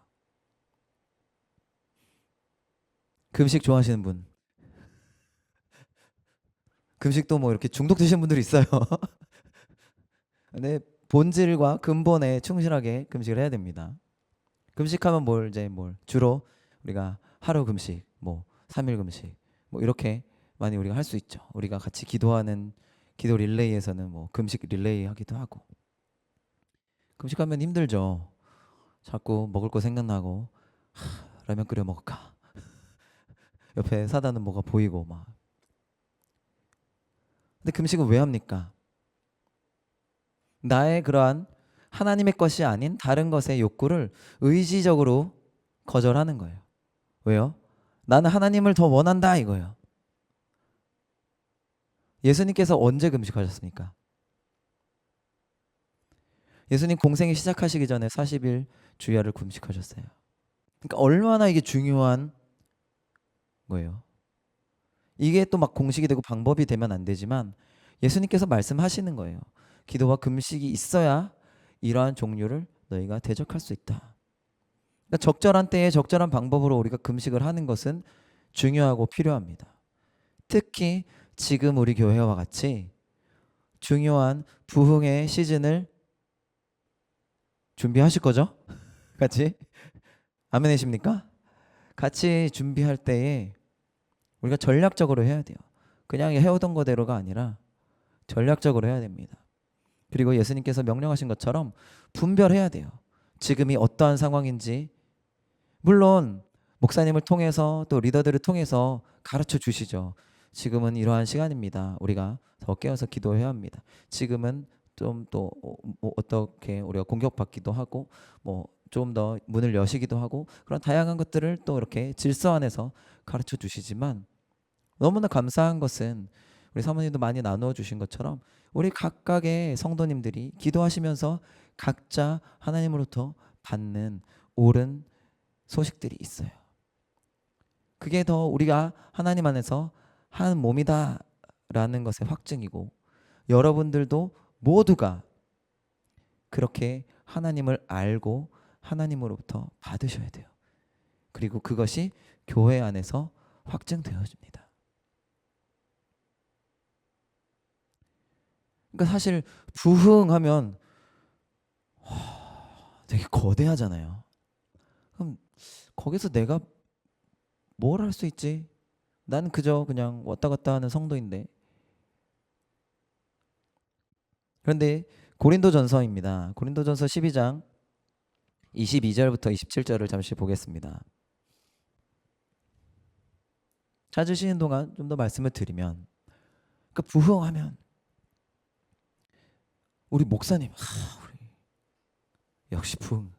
금식 좋아하시는 분, 금식도 뭐 이렇게 중독되신 분들이 있어요. 근데 본질과 근본에 충실하게 금식을 해야 됩니다. 금식하면 뭘 주로 우리가 하루 금식, 뭐 3일 금식, 뭐 이렇게 많이 우리가 할 수 있죠. 우리가 같이 기도하는 기도 릴레이에서는 뭐 금식 릴레이 하기도 하고. 금식하면 힘들죠. 자꾸 먹을 거 생각나고, 라면 끓여 먹을까? 옆에 사다는 뭐가 보이고 막. 근데 금식은 왜 합니까? 나의 그러한 하나님의 것이 아닌 다른 것의 욕구를 의지적으로 거절하는 거예요. 왜요? 나는 하나님을 더 원한다 이거예요. 예수님께서 언제 금식하셨습니까? 예수님 공생이 시작하시기 전에 40일 주야를 금식하셨어요. 그러니까 얼마나 이게 중요한 거예요. 이게 또 막 공식이 되고 방법이 되면 안 되지만 예수님께서 말씀하시는 거예요. 기도와 금식이 있어야 이러한 종류를 너희가 대적할 수 있다. 그러니까 적절한 때에 적절한 방법으로 우리가 금식을 하는 것은 중요하고 필요합니다. 특히 지금 우리 교회와 같이 중요한 부흥의 시즌을 준비하실 거죠? 같이? 아멘이십니까? 같이 준비할 때에 우리가 전략적으로 해야 돼요. 그냥 해오던 거대로가 아니라 전략적으로 해야 됩니다. 그리고 예수님께서 명령하신 것처럼 분별해야 돼요. 지금이 어떠한 상황인지. 물론 목사님을 통해서 또 리더들을 통해서 가르쳐 주시죠. 지금은 이러한 시간입니다. 우리가 더 깨어서 기도해야 합니다. 지금은 좀 또 뭐 어떻게 우리가 공격받기도 하고 뭐 좀 더 문을 여시기도 하고 그런 다양한 것들을 또 이렇게 질서 안에서 가르쳐 주시지만 너무나 감사한 것은 우리 사모님도 많이 나누어 주신 것처럼 우리 각각의 성도님들이 기도하시면서 각자 하나님으로부터 받는 옳은 소식들이 있어요. 그게 더 우리가 하나님 안에서 한 몸이다라는 것의 확증이고 여러분들도 모두가 그렇게 하나님을 알고 하나님으로부터 받으셔야 돼요. 그리고 그것이 교회 안에서 확증되어집니다. 그러니까 사실 부흥하면 되게 거대하잖아요. 그럼 거기서 내가 뭘 할 수 있지? 난 그저 그냥 왔다 갔다 하는 성도인데. 그런데 고린도전서입니다. 고린도전서 12장 22절부터 27절을 잠시 보겠습니다. 찾으시는 동안 좀 더 말씀을 드리면 그러니까 부흥하면 우리 목사님 우리 역시 부흥.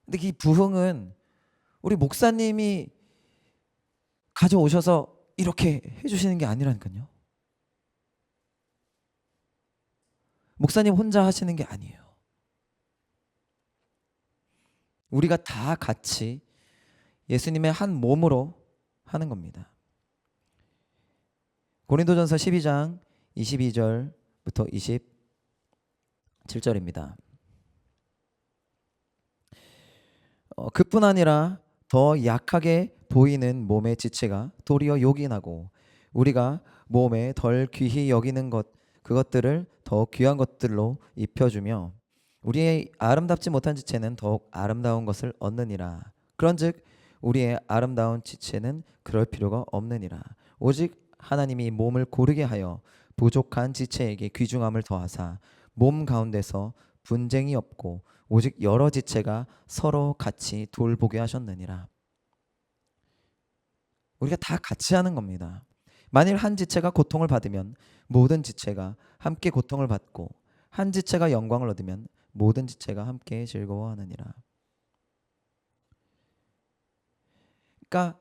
근데 이 부흥은 우리 목사님이 가져오셔서 이렇게 해주시는 게 아니라니까요. 목사님 혼자 하시는 게 아니에요. 우리가 다 같이 예수님의 한 몸으로 하는 겁니다. 고린도전서 12장 22절부터 27절입니다. 그뿐 아니라 더 약하게 보이는 몸의 지체가 도리어 요긴하고 우리가 몸에 덜 귀히 여기는 그것들을 더 귀한 것들로 입혀주며 우리의 아름답지 못한 지체는 더욱 아름다운 것을 얻느니라. 그런즉 우리의 아름다운 지체는 그럴 필요가 없느니라. 오직 하나님이 몸을 고르게 하여 부족한 지체에게 귀중함을 더하사 몸 가운데서 분쟁이 없고 오직 여러 지체가 서로 같이 돌보게 하셨느니라. 우리가 다 같이 하는 겁니다. 만일 한 지체가 고통을 받으면 모든 지체가 함께 고통을 받고 한 지체가 영광을 얻으면 모든 지체가 함께 즐거워하느니라. 그러니까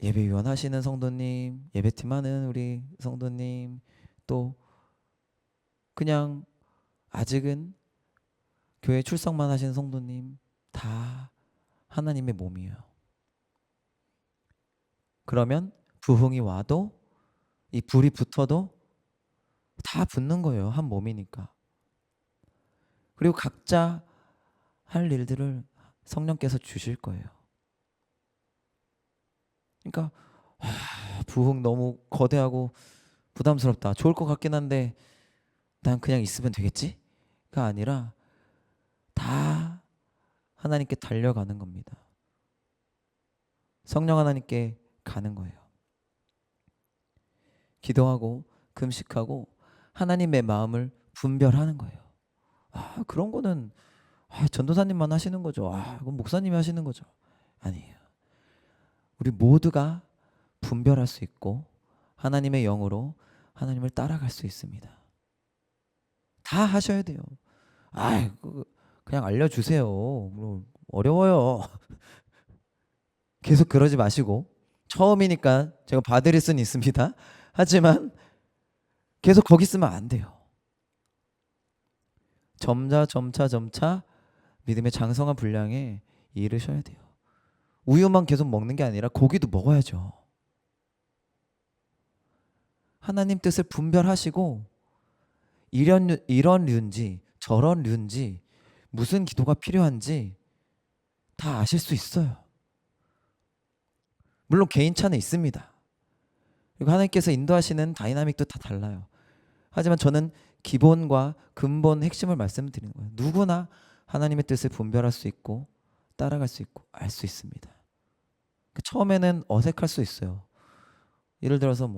예배위원 하시는 성도님, 예배팀 하는 우리 성도님, 또 그냥 아직은 교회 출석만 하시는 성도님, 다 하나님의 몸이에요. 그러면 부흥이 와도 이 불이 붙어도 다 붙는 거예요. 한 몸이니까. 그리고 각자 할 일들을 성령께서 주실 거예요. 그러니까 부흥 너무 거대하고 부담스럽다. 좋을 것 같긴 한데 난 그냥 있으면 되겠지?가 아니라 다 하나님께 달려가는 겁니다. 성령 하나님께 가는 거예요. 기도하고 금식하고 하나님의 마음을 분별하는 거예요. 그런 거는 전도사님만 하시는 거죠. 그건 목사님이 하시는 거죠. 아니에요. 우리 모두가 분별할 수 있고 하나님의 영으로 하나님을 따라갈 수 있습니다. 다 하셔야 돼요. 그냥 알려주세요. 어려워요. 계속 그러지 마시고, 처음이니까 제가 봐드릴 수는 있습니다. 하지만 계속 거기 있으면 안 돼요. 점차 믿음의 장성한 분량에 이르셔야 돼요. 우유만 계속 먹는 게 아니라 고기도 먹어야죠. 하나님 뜻을 분별하시고 이런 류인지 저런 류인지 무슨 기도가 필요한지 다 아실 수 있어요. 물론 개인차는 있습니다. 그리고 하나님께서 인도하시는 다이나믹도 다 달라요. 하지만 저는 기본과 근본 핵심을 말씀드리는 거예요. 누구나 하나님의 뜻을 분별할 수 있고 따라갈 수 있고 알 수 있습니다. 처음에는 어색할 수 있어요. 예를 들어서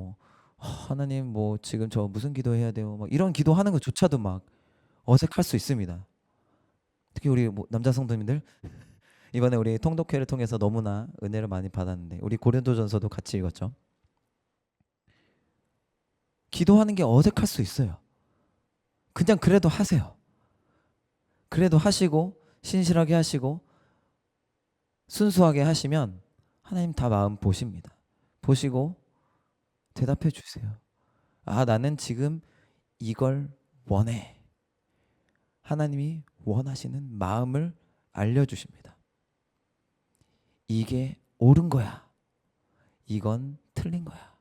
하나님 지금 저 무슨 기도해야 돼요? 이런 기도하는 것조차도 막 어색할 수 있습니다. 특히 우리 남자 성도님들 이번에 우리 통독회를 통해서 너무나 은혜를 많이 받았는데 우리 고린도전서도 같이 읽었죠. 기도하는 게 어색할 수 있어요. 그냥 그래도 하세요. 그래도 하시고 신실하게 하시고 순수하게 하시면 하나님 다 마음 보십니다. 보시고 대답해 주세요. 나는 지금 이걸 원해. 하나님이 원하시는 마음을 알려주십니다. 이게 옳은 거야. 이건 틀린 거야.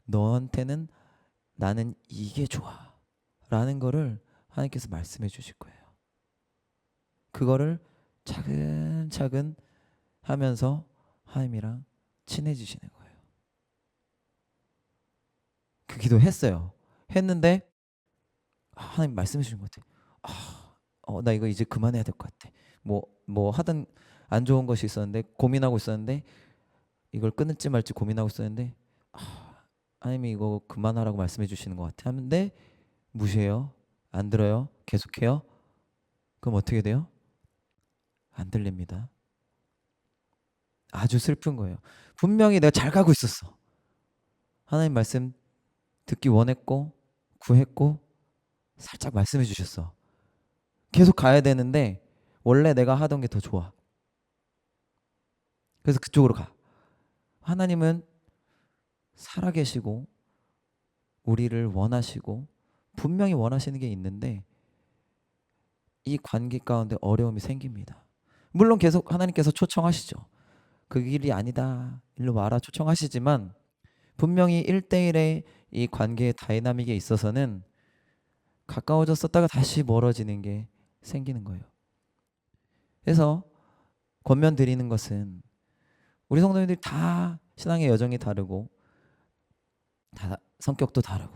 너한테는 나는 이게 좋아. 라는 거를 하나님께서 말씀해 주실 거예요. 그거를 차근차근 하면서 하나님이랑 친해지시는 거예요. 그 기도 했어요. 했는데 하나님 말씀해 주신 것 같아요. 나 이거 이제 그만해야 될 것 같아. 하던 안 좋은 것이 있었는데 고민하고 있었는데 이걸 끊을지 말지 고민하고 있었는데 하나님이 이거 그만하라고 말씀해 주시는 것 같아. 하는데 무시해요. 안 들어요. 계속해요. 그럼 어떻게 돼요? 안 들립니다. 아주 슬픈 거예요. 분명히 내가 잘 가고 있었어. 하나님 말씀 듣기 원했고 구했고 살짝 말씀해 주셨어. 계속 가야 되는데 원래 내가 하던 게 더 좋아. 그래서 그쪽으로 가. 하나님은 살아계시고 우리를 원하시고 분명히 원하시는 게 있는데 이 관계 가운데 어려움이 생깁니다. 물론 계속 하나님께서 초청하시죠. 그 길이 아니다. 일로 와라 초청하시지만 분명히 1대1의 이 관계의 다이나믹에 있어서는 가까워졌었다가 다시 멀어지는 게 생기는 거예요. 그래서 권면 드리는 것은 우리 성도님들이 다 신앙의 여정이 다르고 다 성격도 다르고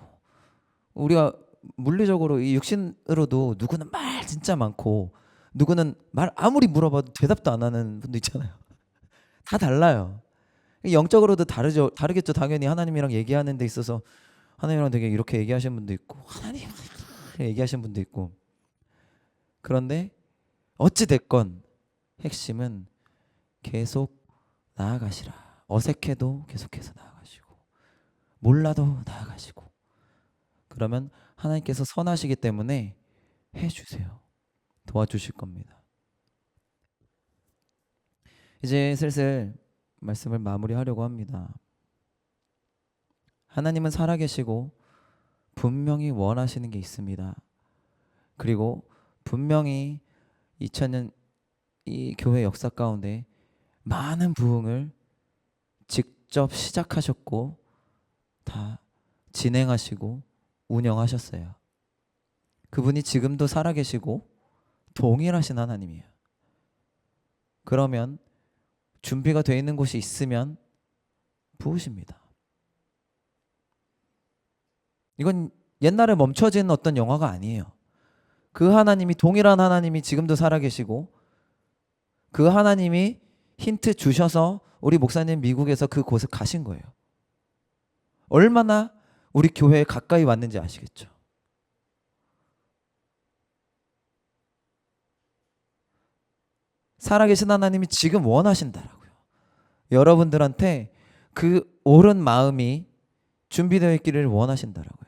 우리가 물리적으로 이 육신으로도 누구는 말 진짜 많고 누구는 말 아무리 물어봐도 대답도 안 하는 분도 있잖아요. 다 달라요. 영적으로도 다르겠죠. 당연히 하나님이랑 얘기하는 데 있어서 하나님이랑 되게 이렇게 얘기하시는 분도 있고 하나님 얘기하시는 분도 있고. 그런데 어찌 됐건 핵심은 계속 나아가시라. 어색해도 계속해서 나아가시고, 몰라도 나아가시고. 그러면 하나님께서 선하시기 때문에 해주세요. 도와주실 겁니다. 이제 슬슬 말씀을 마무리하려고 합니다. 하나님은 살아계시고 분명히 원하시는 게 있습니다. 그리고 분명히 2000년 이 교회 역사 가운데 많은 부흥을 직접 시작하셨고 다 진행하시고 운영하셨어요. 그분이 지금도 살아계시고 동일하신 하나님이에요. 그러면 준비가 되어 있는 곳이 있으면 부으십니다. 이건 옛날에 멈춰진 어떤 영화가 아니에요. 그 하나님이, 동일한 하나님이 지금도 살아계시고 그 하나님이 힌트 주셔서 우리 목사님 미국에서 그곳에 가신 거예요. 얼마나 우리 교회에 가까이 왔는지 아시겠죠? 살아계신 하나님이 지금 원하신다라고요. 여러분들한테 그 옳은 마음이 준비되어 있기를 원하신다라고요.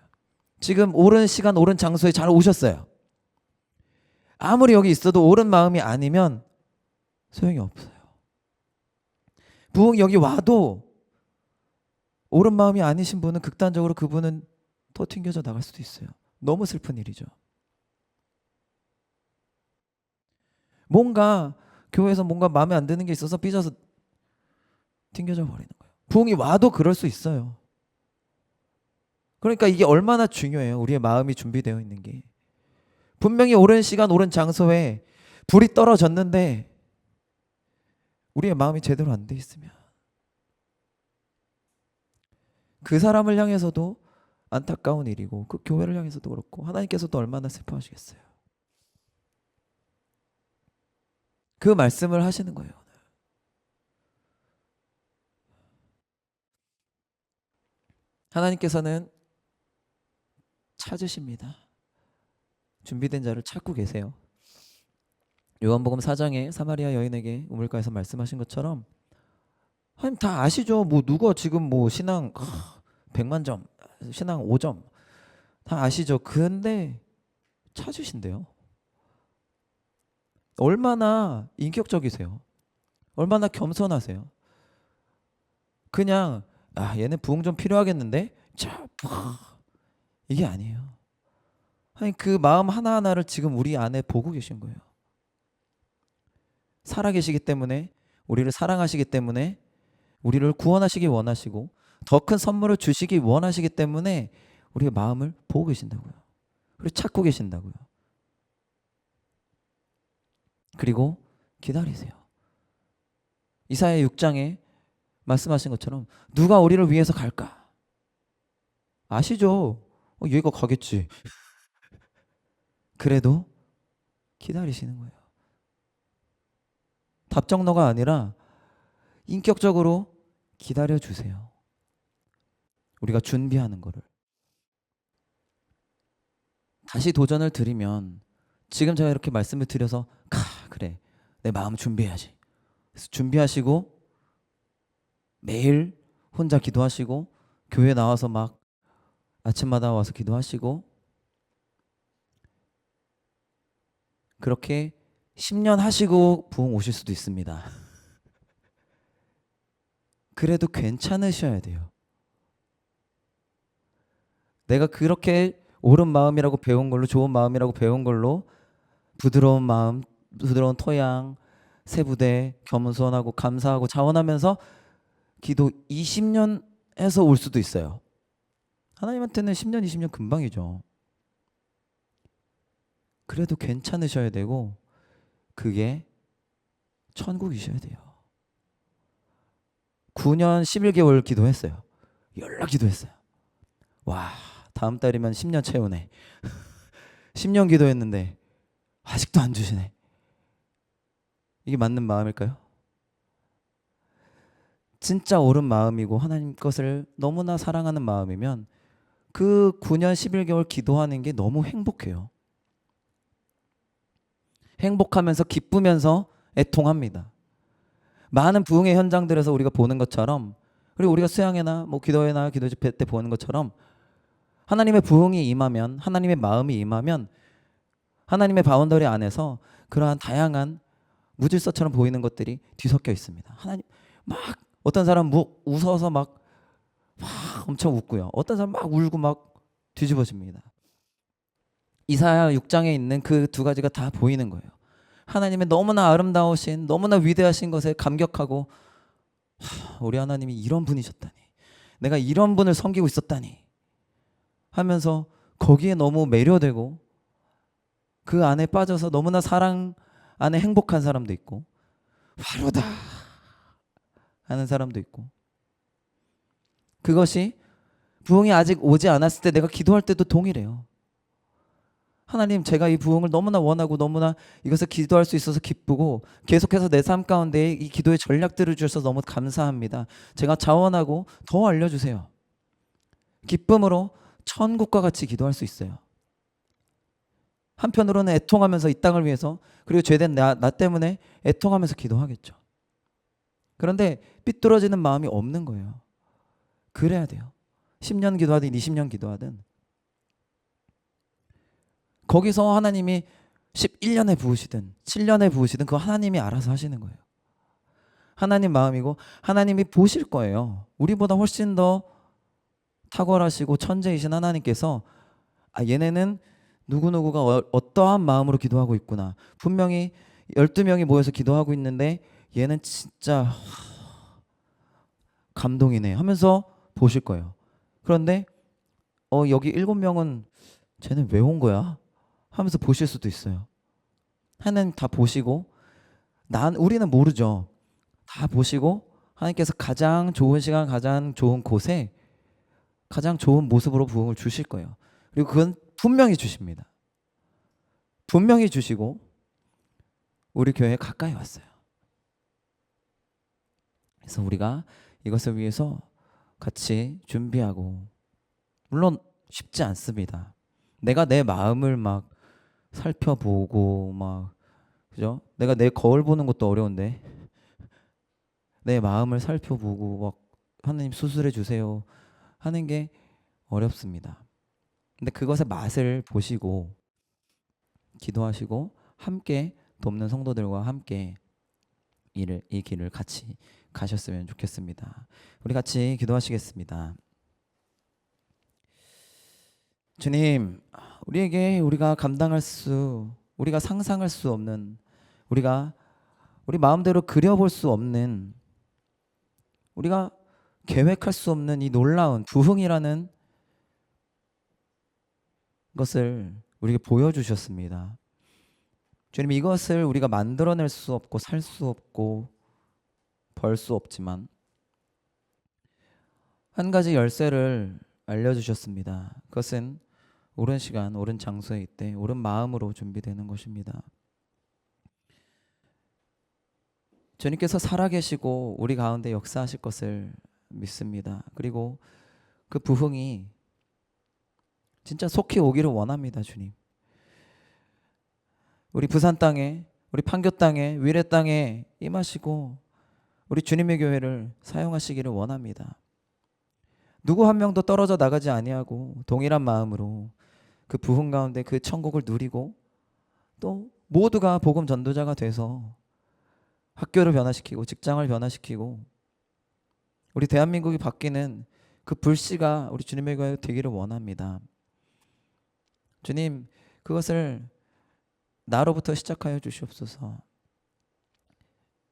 지금 옳은 시간, 옳은 장소에 잘 오셨어요. 아무리 여기 있어도 옳은 마음이 아니면 소용이 없어요. 부흥 여기 와도 옳은 마음이 아니신 분은 극단적으로 그분은 더 튕겨져 나갈 수도 있어요. 너무 슬픈 일이죠. 뭔가 교회에서 뭔가 마음에 안 드는 게 있어서 삐져서 튕겨져 버리는 거예요. 부흥이 와도 그럴 수 있어요. 그러니까 이게 얼마나 중요해요. 우리의 마음이 준비되어 있는 게. 분명히 옳은 시간, 옳은 장소에 불이 떨어졌는데 우리의 마음이 제대로 안 돼 있으면 그 사람을 향해서도 안타까운 일이고 그 교회를 향해서도 그렇고 하나님께서도 얼마나 슬퍼하시겠어요. 그 말씀을 하시는 거예요. 하나님께서는 찾으십니다. 준비된 자를 찾고 계세요. 요한복음 4장에 사마리아 여인에게 우물가에서 말씀하신 것처럼 하나님 다 아시죠? 뭐 누가 지금 뭐 신앙 100만 점, 신앙 5점 다 아시죠? 근데 찾으신대요. 얼마나 인격적이세요. 얼마나 겸손하세요. 그냥 얘는 부흥 좀 필요하겠는데 자, 이게 아니에요. 아니 그 마음 하나하나를 지금 우리 안에 보고 계신 거예요. 살아계시기 때문에, 우리를 사랑하시기 때문에, 우리를 구원하시기 원하시고 더 큰 선물을 주시기 원하시기 때문에 우리의 마음을 보고 계신다고요. 그리고 찾고 계신다고요. 그리고 기다리세요. 이사야 6장에 말씀하신 것처럼 누가 우리를 위해서 갈까? 아시죠? 얘가 가겠지. 그래도 기다리시는 거예요. 답정너가 아니라 인격적으로 기다려주세요. 우리가 준비하는 거를. 다시 도전을 드리면 지금 제가 이렇게 말씀을 드려서 그래 내 마음 준비해야지. 그래서 준비하시고 매일 혼자 기도하시고 교회 나와서 막 아침마다 와서 기도하시고 그렇게 10년 하시고 부흥 오실 수도 있습니다. 그래도 괜찮으셔야 돼요. 내가 그렇게 옳은 마음이라고 배운 걸로, 좋은 마음이라고 배운 걸로 부드러운 마음, 부드러운 토양, 세부대, 겸손하고 감사하고 자원하면서 기도 20년 해서 올 수도 있어요. 하나님한테는 10년, 20년 금방이죠. 그래도 괜찮으셔야 되고 그게 천국이셔야 돼요. 9년 11개월 기도했어요. 연락 기도했어요. 와, 다음 달이면 10년 채우네. 10년 기도했는데 아직도 안 주시네. 이게 맞는 마음일까요? 진짜 옳은 마음이고 하나님 것을 너무나 사랑하는 마음이면 그 9년 11개월 기도하는 게 너무 행복해요. 행복하면서 기쁘면서 애통합니다. 많은 부흥의 현장들에서 우리가 보는 것처럼, 그리고 우리가 수양회나 뭐 기도회나 기도 집회 때 보는 것처럼 하나님의 부흥이 임하면, 하나님의 마음이 임하면 하나님의 바운더리 안에서 그러한 다양한 무질서처럼 보이는 것들이 뒤섞여 있습니다. 하나님 막 어떤 사람 웃어서 막 엄청 웃고요. 어떤 사람 막 울고 막 뒤집어집니다. 이사야 6장에 있는 그 두 가지가 다 보이는 거예요. 하나님의 너무나 아름다우신, 너무나 위대하신 것에 감격하고, 우리 하나님이 이런 분이셨다니, 내가 이런 분을 섬기고 있었다니 하면서 거기에 너무 매료되고 그 안에 빠져서 너무나 사랑 안에 행복한 사람도 있고, 화로다 하는 사람도 있고, 그것이 부흥이 아직 오지 않았을 때 내가 기도할 때도 동일해요. 하나님, 제가 이 부흥을 너무나 원하고 너무나 이것을 기도할 수 있어서 기쁘고 계속해서 내 삶 가운데 이 기도의 전략들을 주셔서 너무 감사합니다. 제가 자원하고 더 알려주세요. 기쁨으로 천국과 같이 기도할 수 있어요. 한편으로는 애통하면서 이 땅을 위해서, 그리고 죄된 나 때문에 애통하면서 기도하겠죠. 그런데 삐뚤어지는 마음이 없는 거예요. 그래야 돼요. 10년 기도하든 20년 기도하든 거기서 하나님이 11년에 부으시든 7년에 부으시든 그거 하나님이 알아서 하시는 거예요. 하나님 마음이고 하나님이 보실 거예요. 우리보다 훨씬 더 탁월하시고 천재이신 하나님께서 얘네는 누구누구가 어떠한 마음으로 기도하고 있구나. 분명히 12명이 모여서 기도하고 있는데 얘는 진짜 감동이네 하면서 보실 거예요. 그런데 여기 7명은 쟤는 왜 온 거야? 하면서 보실 수도 있어요. 하나님 다 보시고, 우리는 모르죠. 다 보시고 하나님께서 가장 좋은 시간, 가장 좋은 곳에 가장 좋은 모습으로 부흥을 주실 거예요. 그리고 그건 분명히 주십니다. 분명히 주시고 우리 교회에 가까이 왔어요. 그래서 우리가 이것을 위해서 같이 준비하고, 물론 쉽지 않습니다. 내가 내 마음을 막 살펴보고 막, 그죠? 내가 내 거울 보는 것도 어려운데 내 마음을 살펴보고 막 하나님 수술해 주세요 하는 게 어렵습니다. 근데 그것의 맛을 보시고 기도하시고 함께 돕는 성도들과 함께 이 길을 같이 가셨으면 좋겠습니다. 우리 같이 기도하시겠습니다. 주님, 우리가 우리가 상상할 수 없는, 우리 마음대로 그려볼 수 없는, 우리가 계획할 수 없는 이 놀라운 부흥이라는 것을 우리에게 보여주셨습니다. 주님, 이것을 우리가 만들어낼 수 없고 살 수 없고 벌 수 없지만 한 가지 열쇠를 알려주셨습니다. 그것은 옳은 시간, 옳은 장소에 있되 옳은 마음으로 준비되는 것입니다. 주님께서 살아계시고 우리 가운데 역사하실 것을 믿습니다. 그리고 그 부흥이 진짜 속히 오기를 원합니다. 주님, 우리 부산 땅에, 우리 판교 땅에, 위례 땅에 임하시고 우리 주님의 교회를 사용하시기를 원합니다. 누구 한 명도 떨어져 나가지 아니하고 동일한 마음으로 그 부흥 가운데 그 천국을 누리고 또 모두가 복음 전도자가 돼서 학교를 변화시키고 직장을 변화시키고 우리 대한민국이 바뀌는 그 불씨가 우리 주님의 교회 되기를 원합니다. 주님, 그것을 나로부터 시작하여 주시옵소서.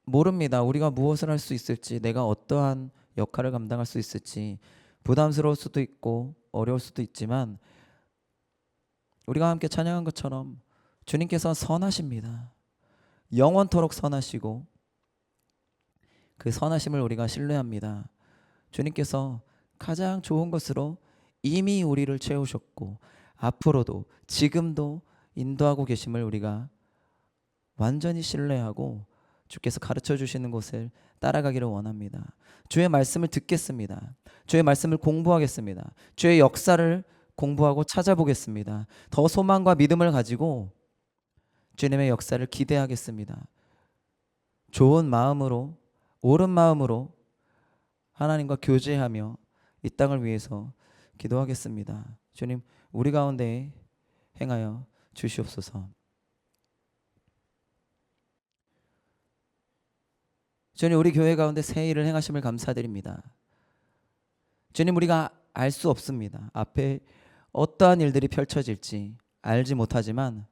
모릅니다. 우리가 무엇을 할 수 있을지, 내가 어떠한 역할을 감당할 수 있을지 부담스러울 수도 있고 어려울 수도 있지만 우리가 함께 찬양한 것처럼 주님께서 선하십니다. 영원토록 선하시고 그 선하심을 우리가 신뢰합니다. 주님께서 가장 좋은 것으로 이미 우리를 채우셨고 앞으로도 지금도 인도하고 계심을 우리가 완전히 신뢰하고 주께서 가르쳐 주시는 곳을 따라가기를 원합니다. 주의 말씀을 듣겠습니다. 주의 말씀을 공부하겠습니다. 주의 역사를 공부하고 찾아보겠습니다. 더 소망과 믿음을 가지고 주님의 역사를 기대하겠습니다. 좋은 마음으로, 옳은 마음으로 하나님과 교제하며 이 땅을 위해서 기도하겠습니다. 주님, 우리 가운데 행하여 주시옵소서. 주님, 우리 교회 가운데 새 일을 행하심을 감사드립니다. 주님, 우리가 알 수 없습니다. 앞에 어떠한 일들이 펼쳐질지 알지 못하지만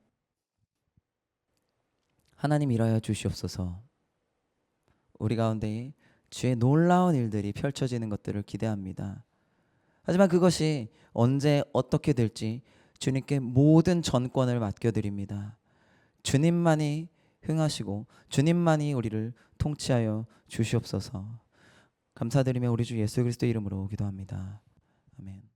하나님 일하여 주시옵소서. 우리 가운데 주의 놀라운 일들이 펼쳐지는 것들을 기대합니다. 하지만 그것이 언제 어떻게 될지 주님께 모든 전권을 맡겨드립니다. 주님만이 흥하시고 주님만이 우리를 통치하여 주시옵소서. 감사드리며 우리 주 예수 그리스도 이름으로 기도합니다. 아멘.